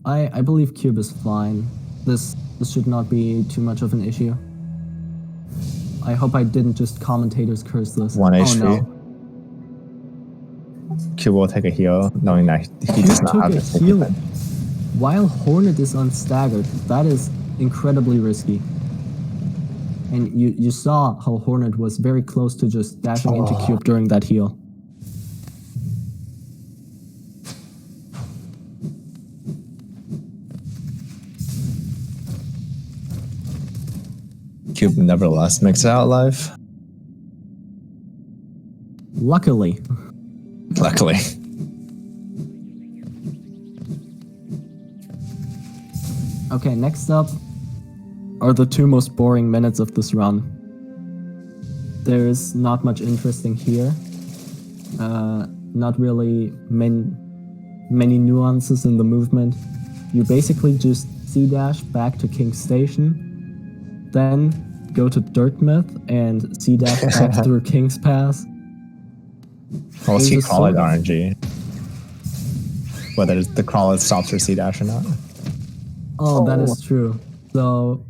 I believe Cube is fine. This should not be too much of an issue. I hope I didn't just commentator's curse this. 1 HP. Oh no. Cube will take a heal, knowing that he does not have Took a to heal take it. while Hornet is unstaggered. That is incredibly risky. And you saw how Hornet was very close to just dashing into Cube during that heal. Cube nevertheless makes it out alive. Luckily. Luckily. Okay, next up are the 2 most boring minutes of this run. There's not much interesting here. Not really many nuances in the movement. You basically just C-dash back to King's Station, then go to Dirtmouth and C-dash back through King's Pass. We'll see There's a crawl it sort of- RNG. Whether the crawl stops her C-dash or not. Oh, that is true. So,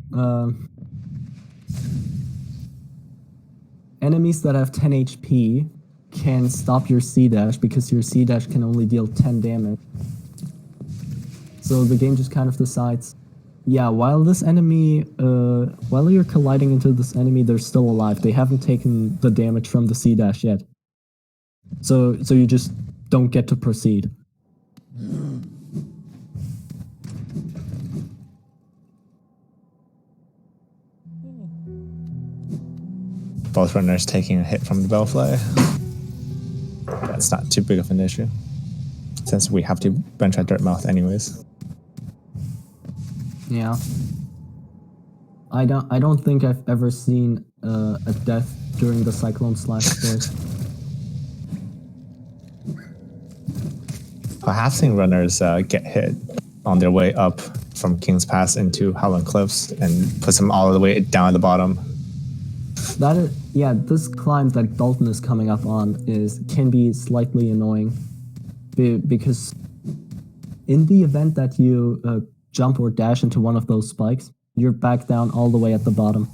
enemies that have 10 HP can stop your C-dash because your C-dash can only deal 10 damage. So the game just kind of decides, yeah, while this enemy, while you're colliding into this enemy, they're still alive. They haven't taken the damage from the C-dash yet. So you just don't get to proceed. Both runners taking a hit from the Bellfly. That's not too big of an issue, since we have to bench at Dirtmouth anyways. Yeah. I don't think I've ever seen a death during the Cyclone Slash sport. I have seen runners get hit on their way up from King's Pass into Howland Cliffs and puts them all the way down at the bottom. That is, yeah, this climb that Dalton is coming up on can be slightly annoying, because in the event that you jump or dash into one of those spikes, you're back down all the way at the bottom.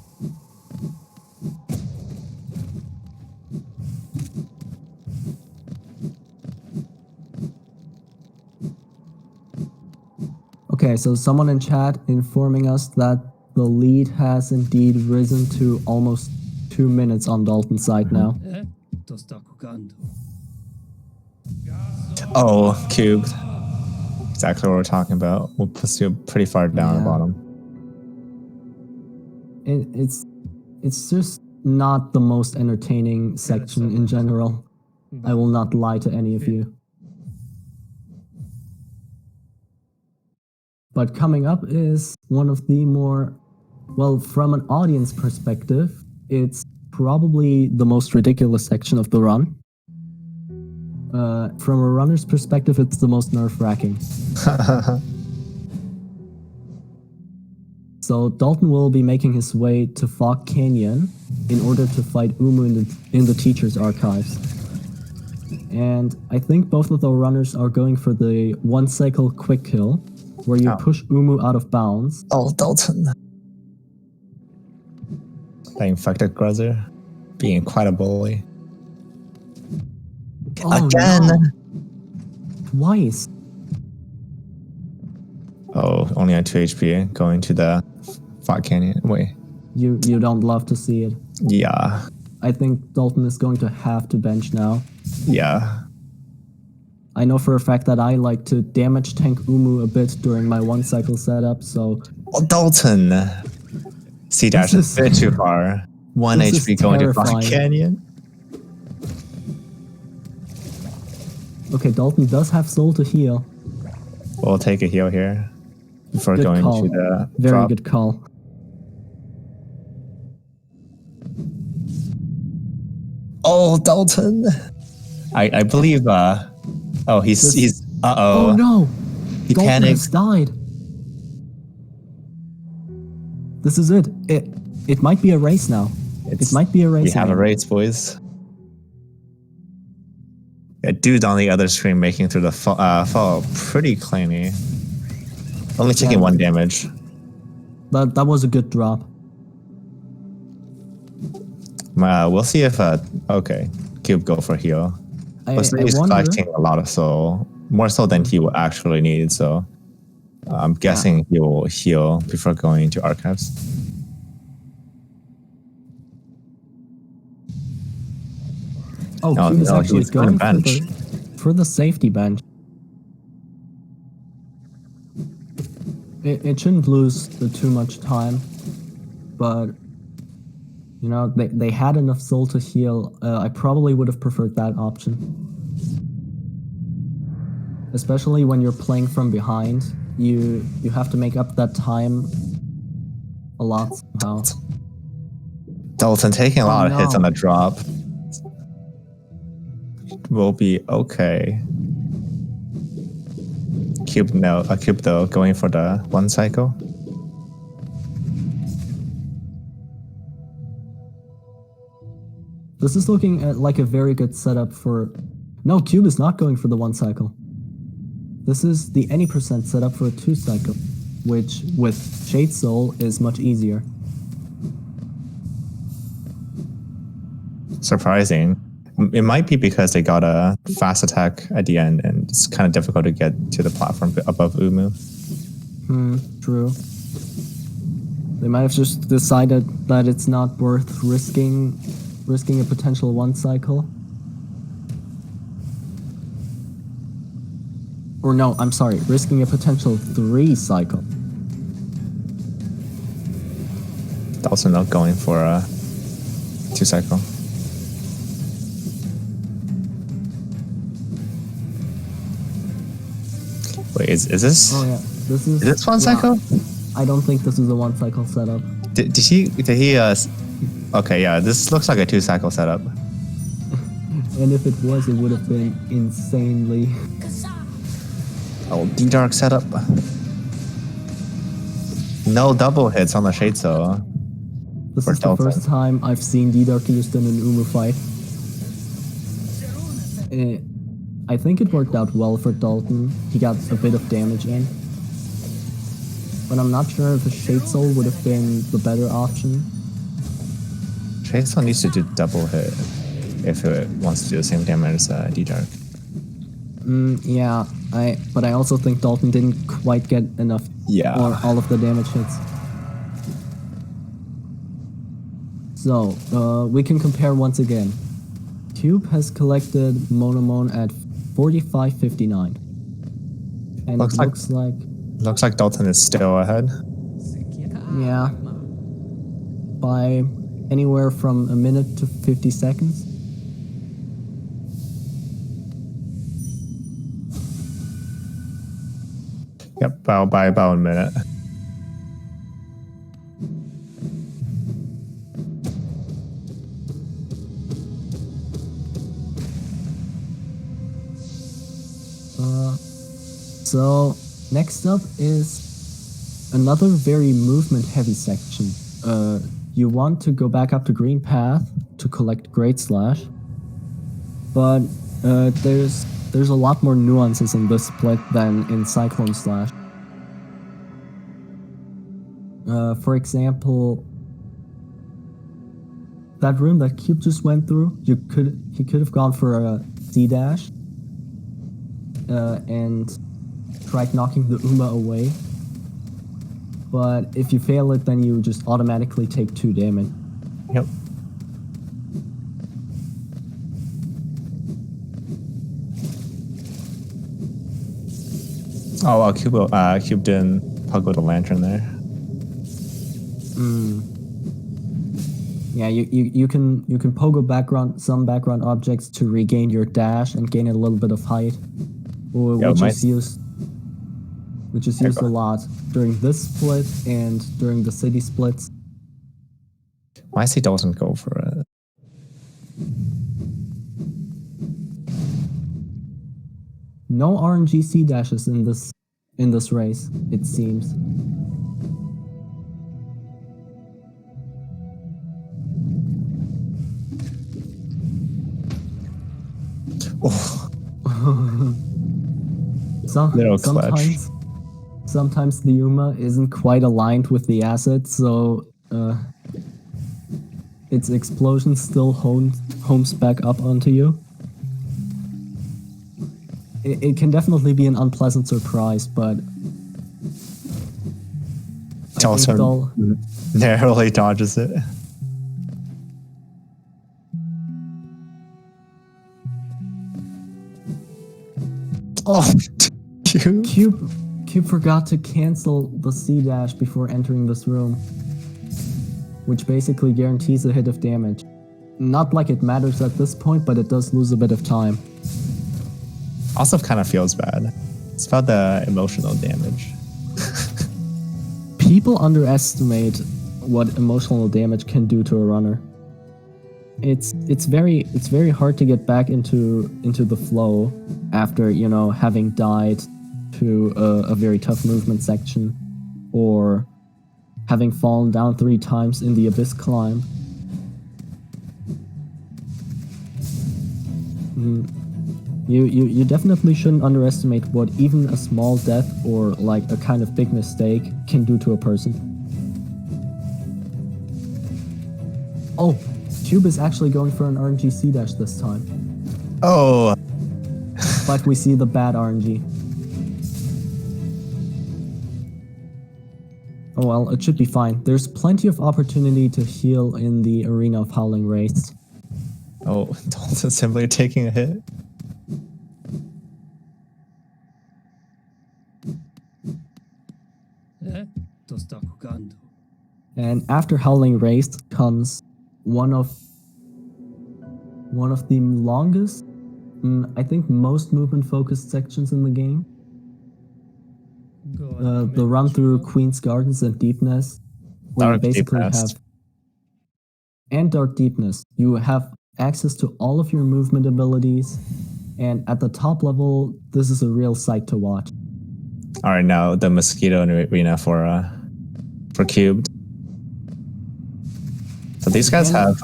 Okay, so someone in chat informing us that the lead has indeed risen to almost 2 minutes on Dalton's side now. Oh, cubed. Exactly what we're talking about. We'll push you pretty far down the bottom. It's just not the most entertaining section in general. I will not lie to any of you. But coming up is one of the more, well, from an audience perspective, it's probably the most ridiculous section of the run. From a runner's perspective, it's the most nerve-wracking. So Dalton will be making his way to Fog Canyon in order to fight Umu in the teacher's archives. And I think both of the runners are going for the 1 cycle quick kill, where you push Umu out of bounds. Oh, Dalton. The infected Gruzzer being quite a bully. Oh, Again! no. Twice. Oh, only at 2 HP, going to the Fog Canyon. Wait. You don't love to see it. Yeah. I think Dalton is going to have to bench now. Yeah. I know for a fact that I like to damage tank Umu a bit during my 1 cycle setup, so... Oh, Dalton! C-dash is a bit too far. 1 HP going to Fog Canyon. Okay, Dalton does have soul to heal. We'll take a heal here before Good going call. to the Very drop. good call. Oh, Dalton! I believe, oh, he's, uh-oh. Oh no! He Dalton panicked. has died. This is it. It might be a race now. It might be a race. We have now. a race, boys. A dude on the other screen making through the fall pretty cleanly. Only taking 1 damage. That was a good drop. We'll see if, okay, Cube go for heal. But he's collecting a lot of soul. More so than he will actually need, so I'm guessing he will heal before going to archives. Oh, Cube is actually going for the safety bench. It shouldn't lose too much time, but you know they had enough soul to heal. I probably would have preferred that option, especially when you're playing from behind. You have to make up that time a lot somehow. Dalton taking a lot of hits on the drop. Will be okay. Cube though going for the 1 cycle. This is looking at like a very good setup for... No, Cube is not going for the 1 cycle. This is the any percent setup for a 2 cycle, which with Shade Soul is much easier. Surprising. It might be because they got a fast attack at the end and it's kind of difficult to get to the platform above Umu. True. They might have just decided that it's not worth risking a potential 1 cycle. Or no, I'm sorry, risking a potential 3 cycle. Also not going for a 2 cycle. Wait, is this? Oh yeah, this is. Is this 1 cycle? I don't think this is a 1 cycle setup. Did he? Okay, yeah, this looks like a 2 cycle setup. And if it was, it would have been insanely. Oh, D-Dark setup. No double hits on the Shade Soul. This is the first time I've seen D-Dark used in an Umu fight. I think it worked out well for Dalton. He got a bit of damage in. But I'm not sure if a Shade Soul would have been the better option. Shade Soul needs to do double hit if it wants to do the same damage as D-Dark. Yeah, but I also think Dalton didn't quite get enough or all of the damage hits. So, we can compare once again. Cube has collected Monomon at 45.59. And looks like Dalton is still ahead. Yeah. By anywhere from a minute to 50 seconds. Yep, by about a minute. So next up is another very movement heavy section. You want to go back up to Green Path to collect Great Slash, but there's a lot more nuances in this split than in Cyclone Slash. For example, that room that Cube just went through, he could have gone for a C-dash and tried knocking the Uma away, but if you fail it, then you just automatically take 2 damage. Yep. Oh wow, Cube didn't puggle the lantern there. Yeah, you can pogo some background objects to regain your dash and gain a little bit of height, which is used a lot during this split and during the city splits. Why does he doesn't go for it? No RNG C dashes in this race, it seems. Oh. Sometimes the Yuma isn't quite aligned with the asset, so its explosion still homes back up onto you. It can definitely be an unpleasant surprise, but also narrowly dodges it. Oh, Cube forgot to cancel the C dash before entering this room, which basically guarantees a hit of damage. Not like it matters at this point, but it does lose a bit of time. Also kind of feels bad. It's about the emotional damage. People underestimate what emotional damage can do to a runner. It's very hard to get back into the flow after, you know, having died to a very tough movement section, or having fallen down 3 times in the abyss climb. You definitely shouldn't underestimate what even a small death or like a kind of big mistake can do to a person. Oh, Cube is actually going for an RNG C dash this time. Oh. But we see the bad RNG. Oh well, it should be fine. There's plenty of opportunity to heal in the Arena of Howling Wraiths. Oh, Dalton's simply taking a hit. And after Howling Wraiths comes one of the longest, I think most movement focused sections in the game. The run through Queen's Gardens and Deepness, where you basically have, and Dark Deepness. You have access to all of your movement abilities, and at the top level, this is a real sight to watch. All right, now the Mosquito Arena for Cubed. So these guys have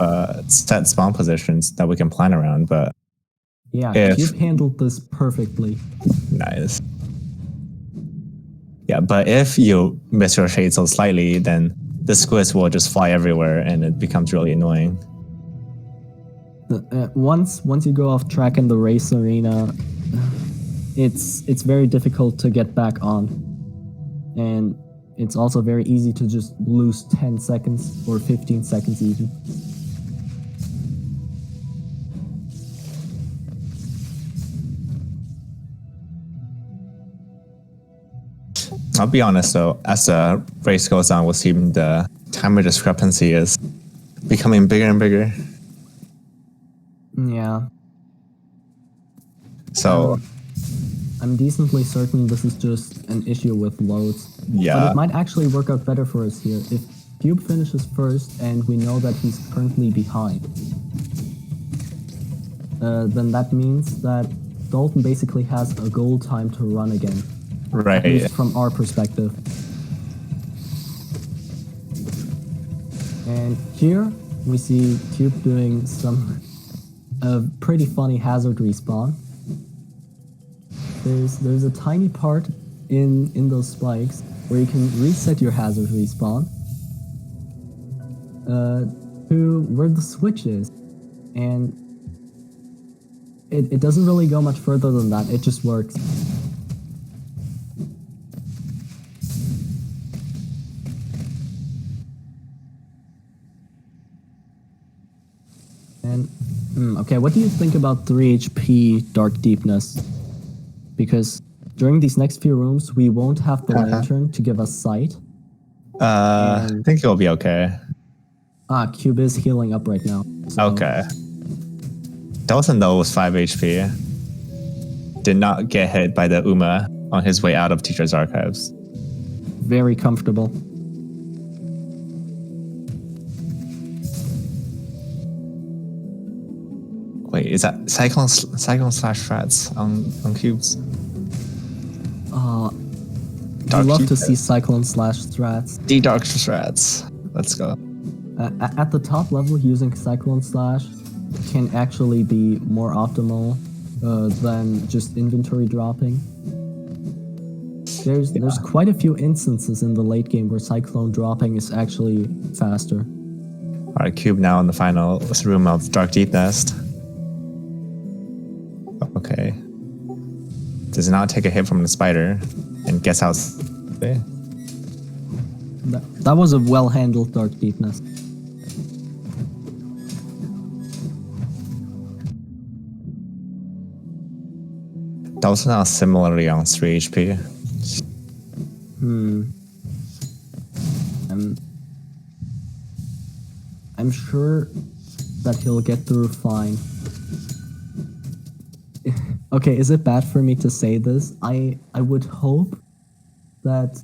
set spawn positions that we can plan around, but yeah, Cube handled this perfectly. Nice. Yeah, but if you miss your shade so slightly, then the squids will just fly everywhere, and it becomes really annoying. Once you go off track in the race arena, it's very difficult to get back on, and it's also very easy to just lose 10 seconds or 15 seconds even. I'll be honest though, as the race goes on, we'll see the timer discrepancy is becoming bigger and bigger. Yeah. So I'm decently certain this is just an issue with loads. Yeah. But it might actually work out better for us here. If Cube finishes first and we know that he's currently behind, then that means that Dalton basically has a goal time to run again. Right. At least from our perspective. And here we see Cube doing some pretty funny hazard respawn. There's a tiny part in those spikes where you can reset your hazard respawn to where the switch is, and it doesn't really go much further than that. It just works. And okay, what do you think about 3 HP Dark Deepness? Because during these next few rooms, we won't have the lantern to give us sight. I think it'll be okay. Cube is healing up right now. So. Okay. Dalton, though, was 5 HP. Did not get hit by the Uma on his way out of Teacher's Archives. Very comfortable. Wait, is that Cyclone slash Frats on cubes? I'd love to see Cyclone slash Strats. The Dark Strats. Let's go. At the top level, using Cyclone slash can actually be more optimal than just inventory dropping. There's quite a few instances in the late game where Cyclone dropping is actually faster. Alright, Cube now in the final room of Dark Deep Nest. Okay. Does not take a hit from the spider and gets out. Okay. That was a well-handled Dark Deepness. Dalton now similarly on 3 HP. I'm sure that he'll get through fine. Okay, is it bad for me to say this? I would hope that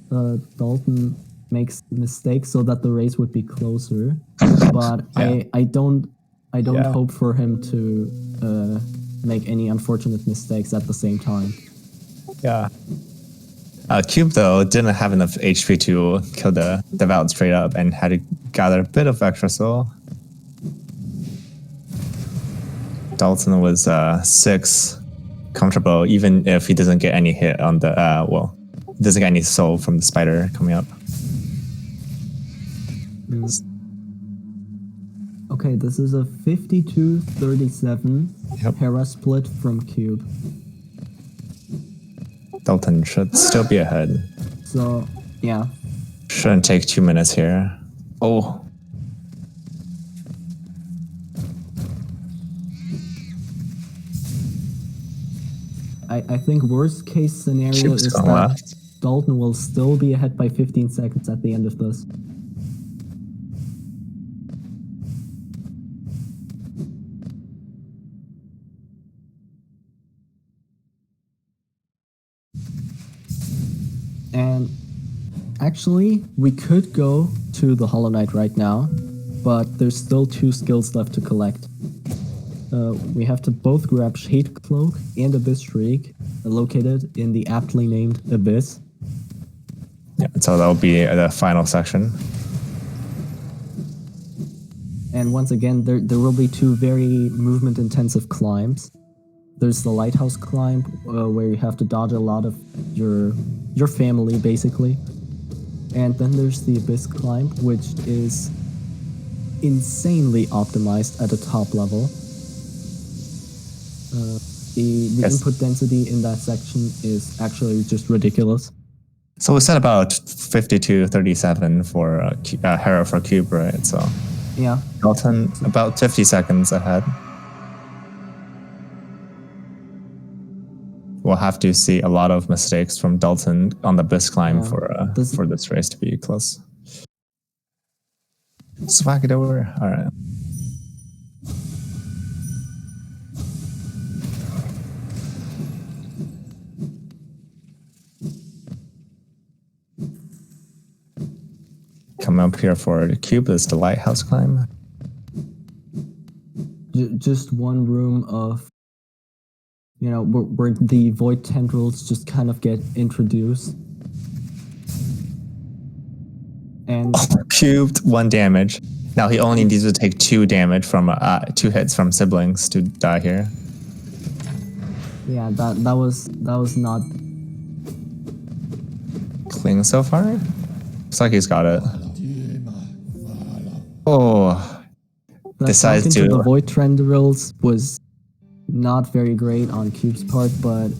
Dalton makes mistakes so that the race would be closer, but I don't hope for him to make any unfortunate mistakes at the same time. Yeah. Cube, though, didn't have enough HP to kill the Devout straight up and had to gather a bit of extra soul. Dalton was 6, comfortable, even if he doesn't get any hit on the, he doesn't get any soul from the spider coming up. Okay, this is a 52-37 Hera split from Cube. Dalton should still be ahead. So, yeah. Shouldn't take 2 minutes here. Oh. I think worst case scenario Cube's is that left. Dalton will still be ahead by 15 seconds at the end of this. And actually, we could go to the Hollow Knight right now, but there's still 2 skills left to collect. We have to both grab Shade Cloak and Abyss Shriek, located in the aptly named Abyss. Yeah, so that'll be the final section. And once again, there will be 2 very movement-intensive climbs. There's the Lighthouse climb, where you have to dodge a lot of your family, basically. And then there's the Abyss climb, which is insanely optimized at a top level. The input density in that section is actually just ridiculous. So we said about 52-37 for Hera for Cube, right? So yeah, Dalton about 50 seconds ahead. We'll have to see a lot of mistakes from Dalton on the Abyss climb for this race to be close. Swag it over. All right. Come up here for the Cube is the Lighthouse climb. Just one room of, where the void tendrils just kind of get introduced. And Cubed 1 damage. Now he only needs to take 2 damage from 2 hits from siblings to die here. Yeah, that was not clean so far. Looks like he's got it. Oh, decides to the void tendrils was not very great on Cube's part, but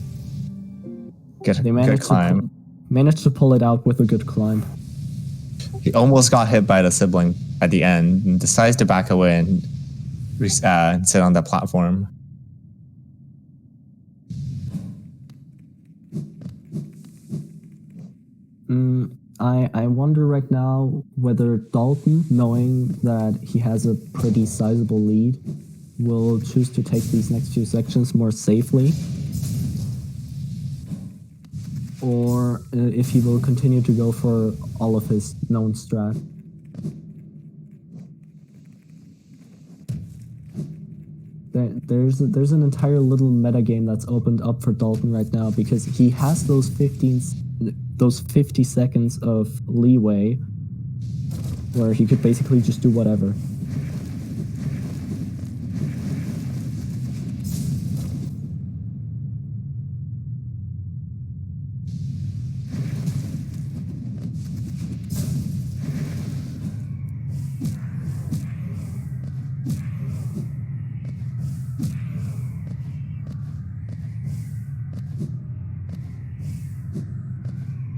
they managed to pull it out with a good climb. He almost got hit by the sibling at the end and decides to back away and sit on that platform. I wonder right now whether Dalton, knowing that he has a pretty sizable lead, will choose to take these next few sections more safely, or if he will continue to go for all of his known strat. There's an entire little meta game that's opened up for Dalton right now because he has those 50 seconds of leeway where he could basically just do whatever.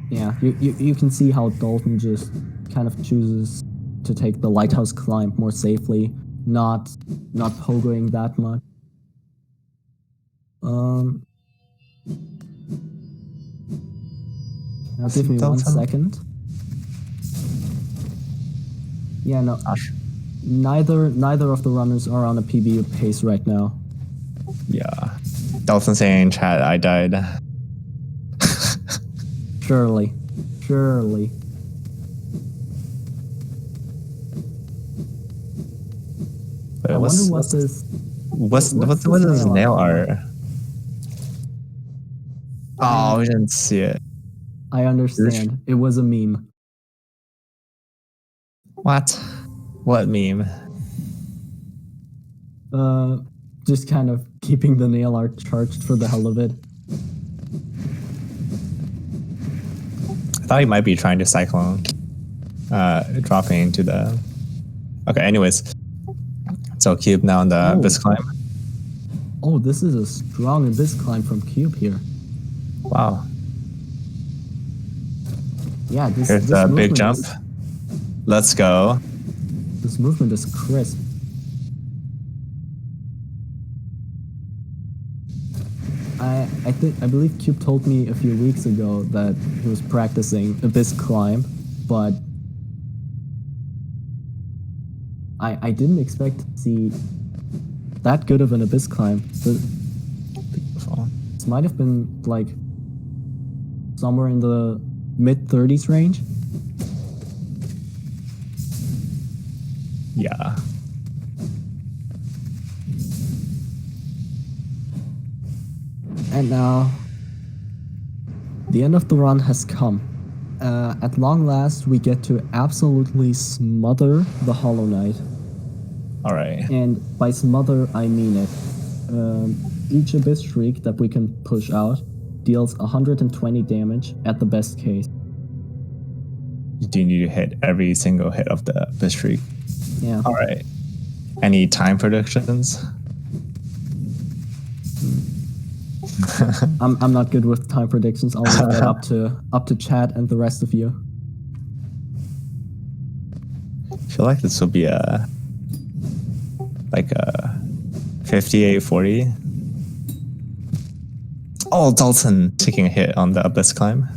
Yeah, you can see how Dalton just kind of chooses to take the lighthouse climb more safely, not pogoing that much. Now give me 1 second. Yeah, no. Neither of the runners are on a PB pace right now. Yeah. Dalton saying in chat, I died. Surely. Wait, I wonder what this nail art? Oh, we didn't see it. I understand. It was a meme. What? What meme? Just kind of keeping the nail art charged for the hell of it. I thought he might be trying to cyclone, dropping into the. Okay, anyways. So Cube now on the Abyss climb. Oh, this is a strong Abyss climb from Cube here. Wow. Yeah, Here's the big jump. Let's go. This movement is crisp. I believe Cube told me a few weeks ago that he was practicing Abyss climb, but I didn't expect to see that good of an Abyss climb. Beautiful. This might have been like somewhere in the mid-30s range. Yeah. And now, the end of the run has come. At long last, we get to absolutely smother the Hollow Knight. Alright. And by smother, I mean it. Each Abyss Shriek that we can push out deals 120 damage at the best case. You do need to hit every single hit of the Abyss Shriek. Yeah. Alright. Any time predictions? I'm not good with time predictions. I'll leave that up to chat and the rest of you. I feel like this will be a 58-40. Oh, Dalton taking a hit on the Abyss climb.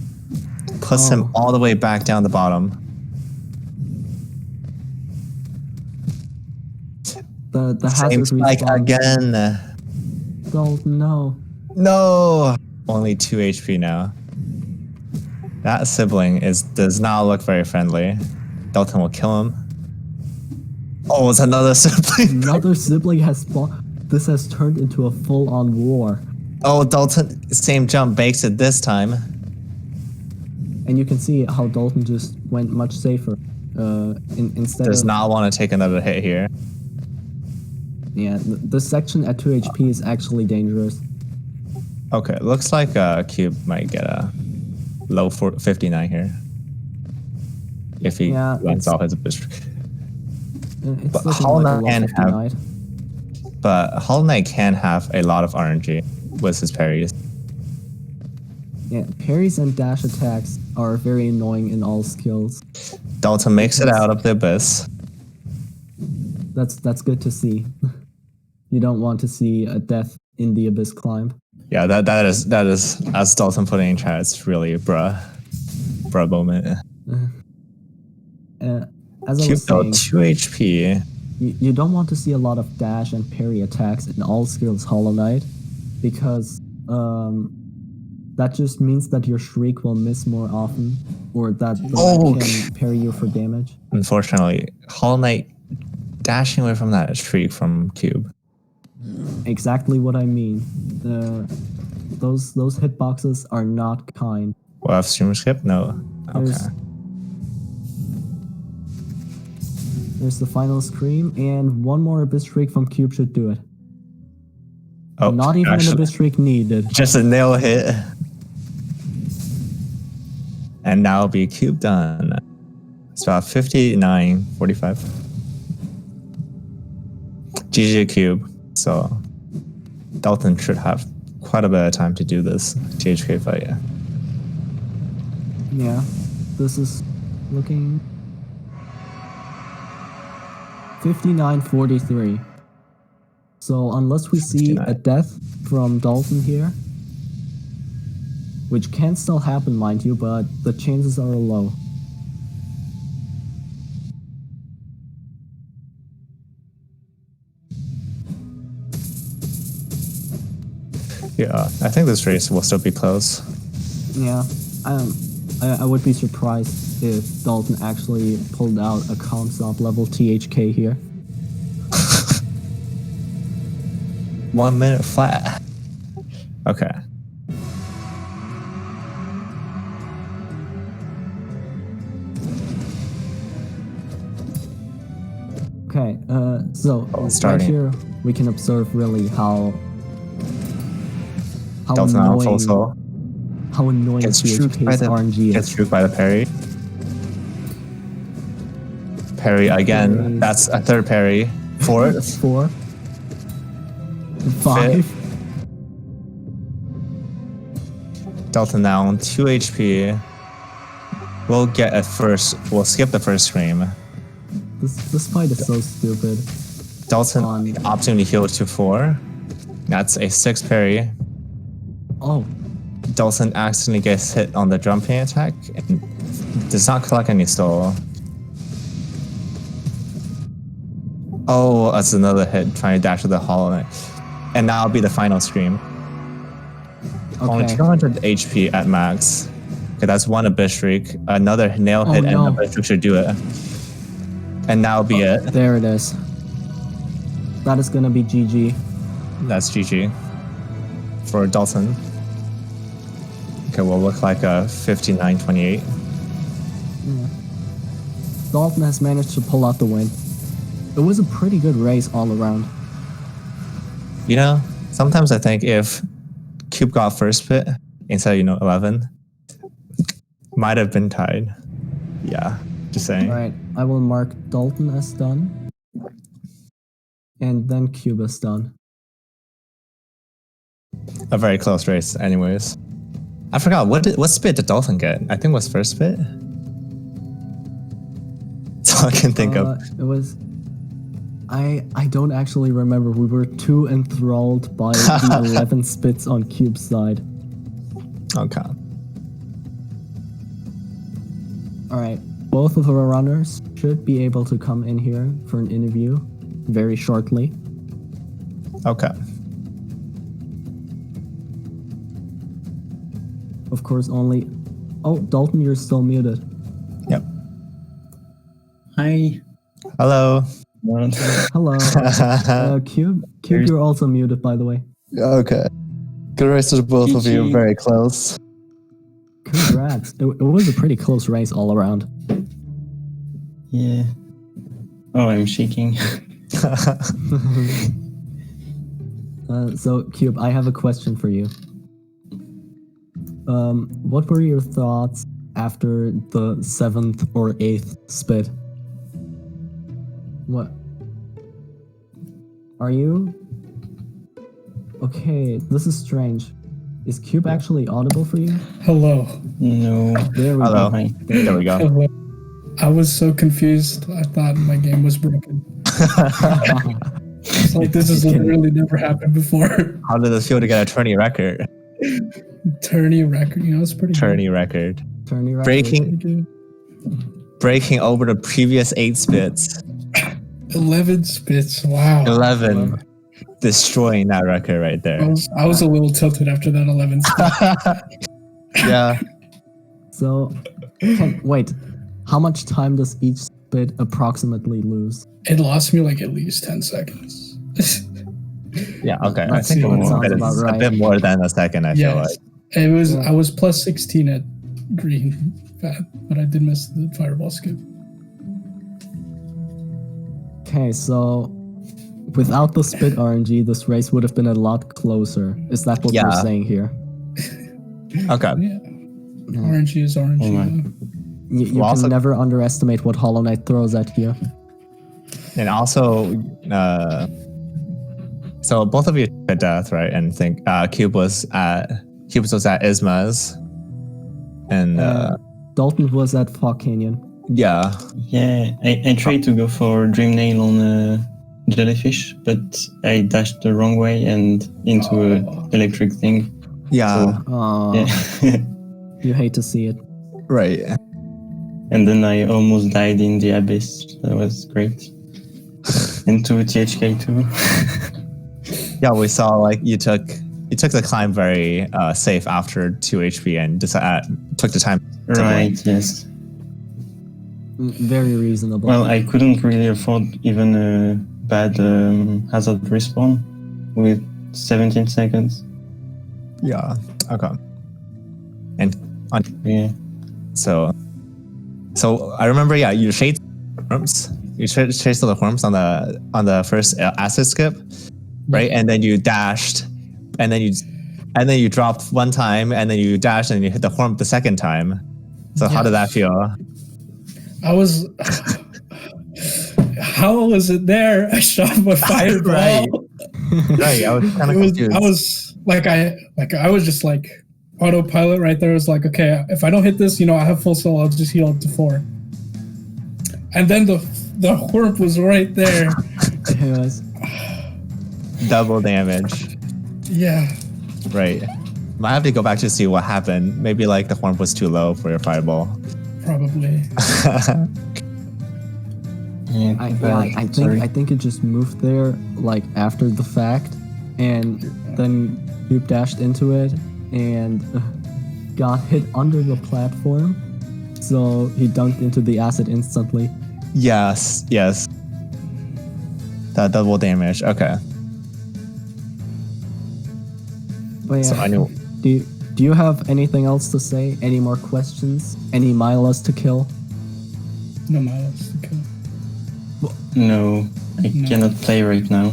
Puts him all the way back down the bottom. The Same hazard spike respawn. again. Dalton, no. No! Only 2 HP now. That sibling does not look very friendly. Dalton will kill him. Oh, it's another sibling. Another sibling has spawned. This has turned into a full-on war. Oh, Dalton, same jump, bakes it this time. And you can see how Dalton just went much safer. Instead Does of... not want to take another hit here. Yeah, this section at 2 HP is actually dangerous. Okay, looks like Cube might get a low 59 here. If he runs off his Abyss. But Hollow Knight Hollow Knight can have a lot of RNG with his parries. Yeah, parries and dash attacks are very annoying in all skills. Dalton makes it out of the Abyss. That's good to see. You don't want to see a death in the abyss climb. Yeah, that is as Dalton put in chat. It's really bruh moment. As I Cube was though, saying, 2 HP. you don't want to see a lot of dash and parry attacks in all skills Hollow Knight, because that just means that your Shriek will miss more often, or that the Rat can parry you for damage. Unfortunately, Hollow Knight dashing away from that Shriek from Cube. Exactly what I mean. Those hitboxes are not kind. We'll have stream skip? No. Okay. There's the final scream, and one more Abyss Shriek from Cube should do it. Oh, not even an Abyss Shriek needed. Just a nail hit. And now be Cube done. It's about 59:45. GG Cube. So Dalton should have quite a bit of time to do this THK fight. Yeah, this is looking 59:43. So unless we see 59. a death from Dalton here, which can still happen, mind you, but the chances are low. Yeah, I think this race will still be close. Yeah, I would be surprised if Dalton actually pulled out a console level THK here. 1 minute flat. Okay. Okay, so right starting. here we can observe really how Dalton on full soul. how annoying Gets shrieked by THK's RNG is. Gets shrieked by the parry. Parry again. That's a third parry. Fourth. 4. 5. Dalton now on 2 HP. We'll get a first. We'll skip the first scream. This fight is so stupid. Dalton opportunity heal to 4. That's a 6 parry. Oh, Dalton accidentally gets hit on the jumping attack and does not collect any stall. Oh, that's another hit trying to dash to the Hollow Knight. And now will be the final scream. Only okay. 200 HP at max. Okay, that's one Abyss Shriek. Another nail hit and Abyss Shriek should do it. And now will be it. There it is. That is gonna be GG. That's GG. For Dalton. Okay, will look like a 59-28. Yeah. Dalton has managed to pull out the win. It was a pretty good race all around. You know, sometimes I think if Cube got first pit instead of, 11, might have been tied. Yeah, just saying. Alright, I will mark Dalton as done. And then Cube as done. A very close race, anyways. I forgot, what spit did Dalton get? I think it was first spit. That's all I can think of. It was... I don't actually remember. We were too enthralled by the 11 spits on Cube's side. Okay. Alright, both of our runners should be able to come in here for an interview very shortly. Okay. Of course, only... Oh, Dalton, you're still muted. Yep. Hi. Hello. Hello. Cube, you're also muted, by the way. Okay. Good race to both of you. Very close. Congrats. It was a pretty close race all around. Yeah. Oh, I'm shaking. So, Cube, I have a question for you. What were your thoughts after the 7th or 8th spit? What? Are you? Okay, this is strange. Is Cube actually audible for you? Hello. No. There we Hello. go. Hi. There we go. Hello. I was so confused. I thought my game was broken. It's like this has literally never happened before. How did it feel to get a tourney record? Tourney record, it's pretty Tourney record. Tourney record. Breaking over the previous 8 spits. 11 spits. Wow. 11. Destroying that record right there. I was a little tilted after that 11 spit. Yeah. So, wait. How much time does each spit approximately lose? It lost me like at least 10 seconds. Yeah, okay. I That think sounds it's about a right. bit more than a second, I feel like. It was. I was plus 16 at green, but I did miss the fireball skip. Okay, so without the spit RNG, this race would have been a lot closer. Is that what you're saying here? Okay. Yeah. RNG is RNG. Oh my. You Well, can also- never underestimate what Hollow Knight throws at you. And also, so both of you at death, right? And think Cube was at Isma's, and Dalton was at Fog Canyon. yeah, Yeah, I tried to go for Dream Nail on Jellyfish, but I dashed the wrong way and into a electric thing. yeah, Aw, Yeah. you hate to see it. right. And then I almost died in the abyss. That was great. And to THK too. Yeah, we saw like you took the climb very safe after 2 HP and just took the time. to Right, wait. yes. Very reasonable. Well, I couldn't really afford even a bad hazard respawn with 17 seconds. Yeah. Okay. And Yeah. so I remember, yeah, you chased worms. You chased all the worms on the first acid skip, right? And then you dashed, and then you dropped one time, and then you dashed, and you hit the worm the second time. So how did that feel? I was. How was it there? I shot my fireball. Right. Right. I was kind of confused. I was I was just like autopilot right there. I was like, okay, if I don't hit this, I have full soul. I'll just heal up to 4. And then the whorp was right there. It was. Double damage. Yeah. Right. Might have to go back to see what happened. Maybe like the worm was too low for your fireball. Probably. Yeah, I think it just moved there like after the fact, and then Cube dashed into it and got hit under the platform, so he dunked into the acid instantly. Yes. That double damage. Okay. But yeah, So I knew. do you have anything else to say? Any more questions? Any Milas to kill? No miles to kill. No, I cannot play right now.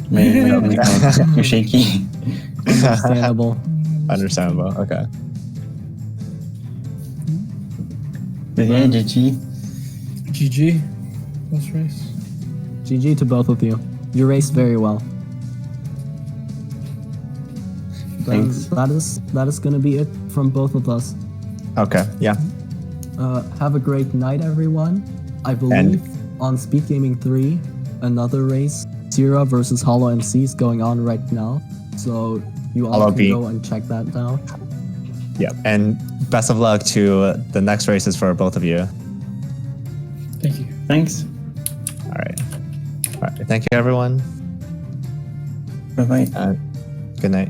My account is too shaky. Understandable. Understandable. Okay. But yeah, GG. GG. Close race. GG to both of you. You raced very well. Thanks. That is gonna be it from both of us. Okay. Yeah. Have a great night, everyone. I believe on SpeedGaming 3, another race, Sierra versus Hollow MC, is going on right now. So you all Hollow can B. go and check that out. Yeah. And best of luck to the next races for both of you. Thank you. Thanks. All right. All right. Thank you, everyone. Bye bye. Good night.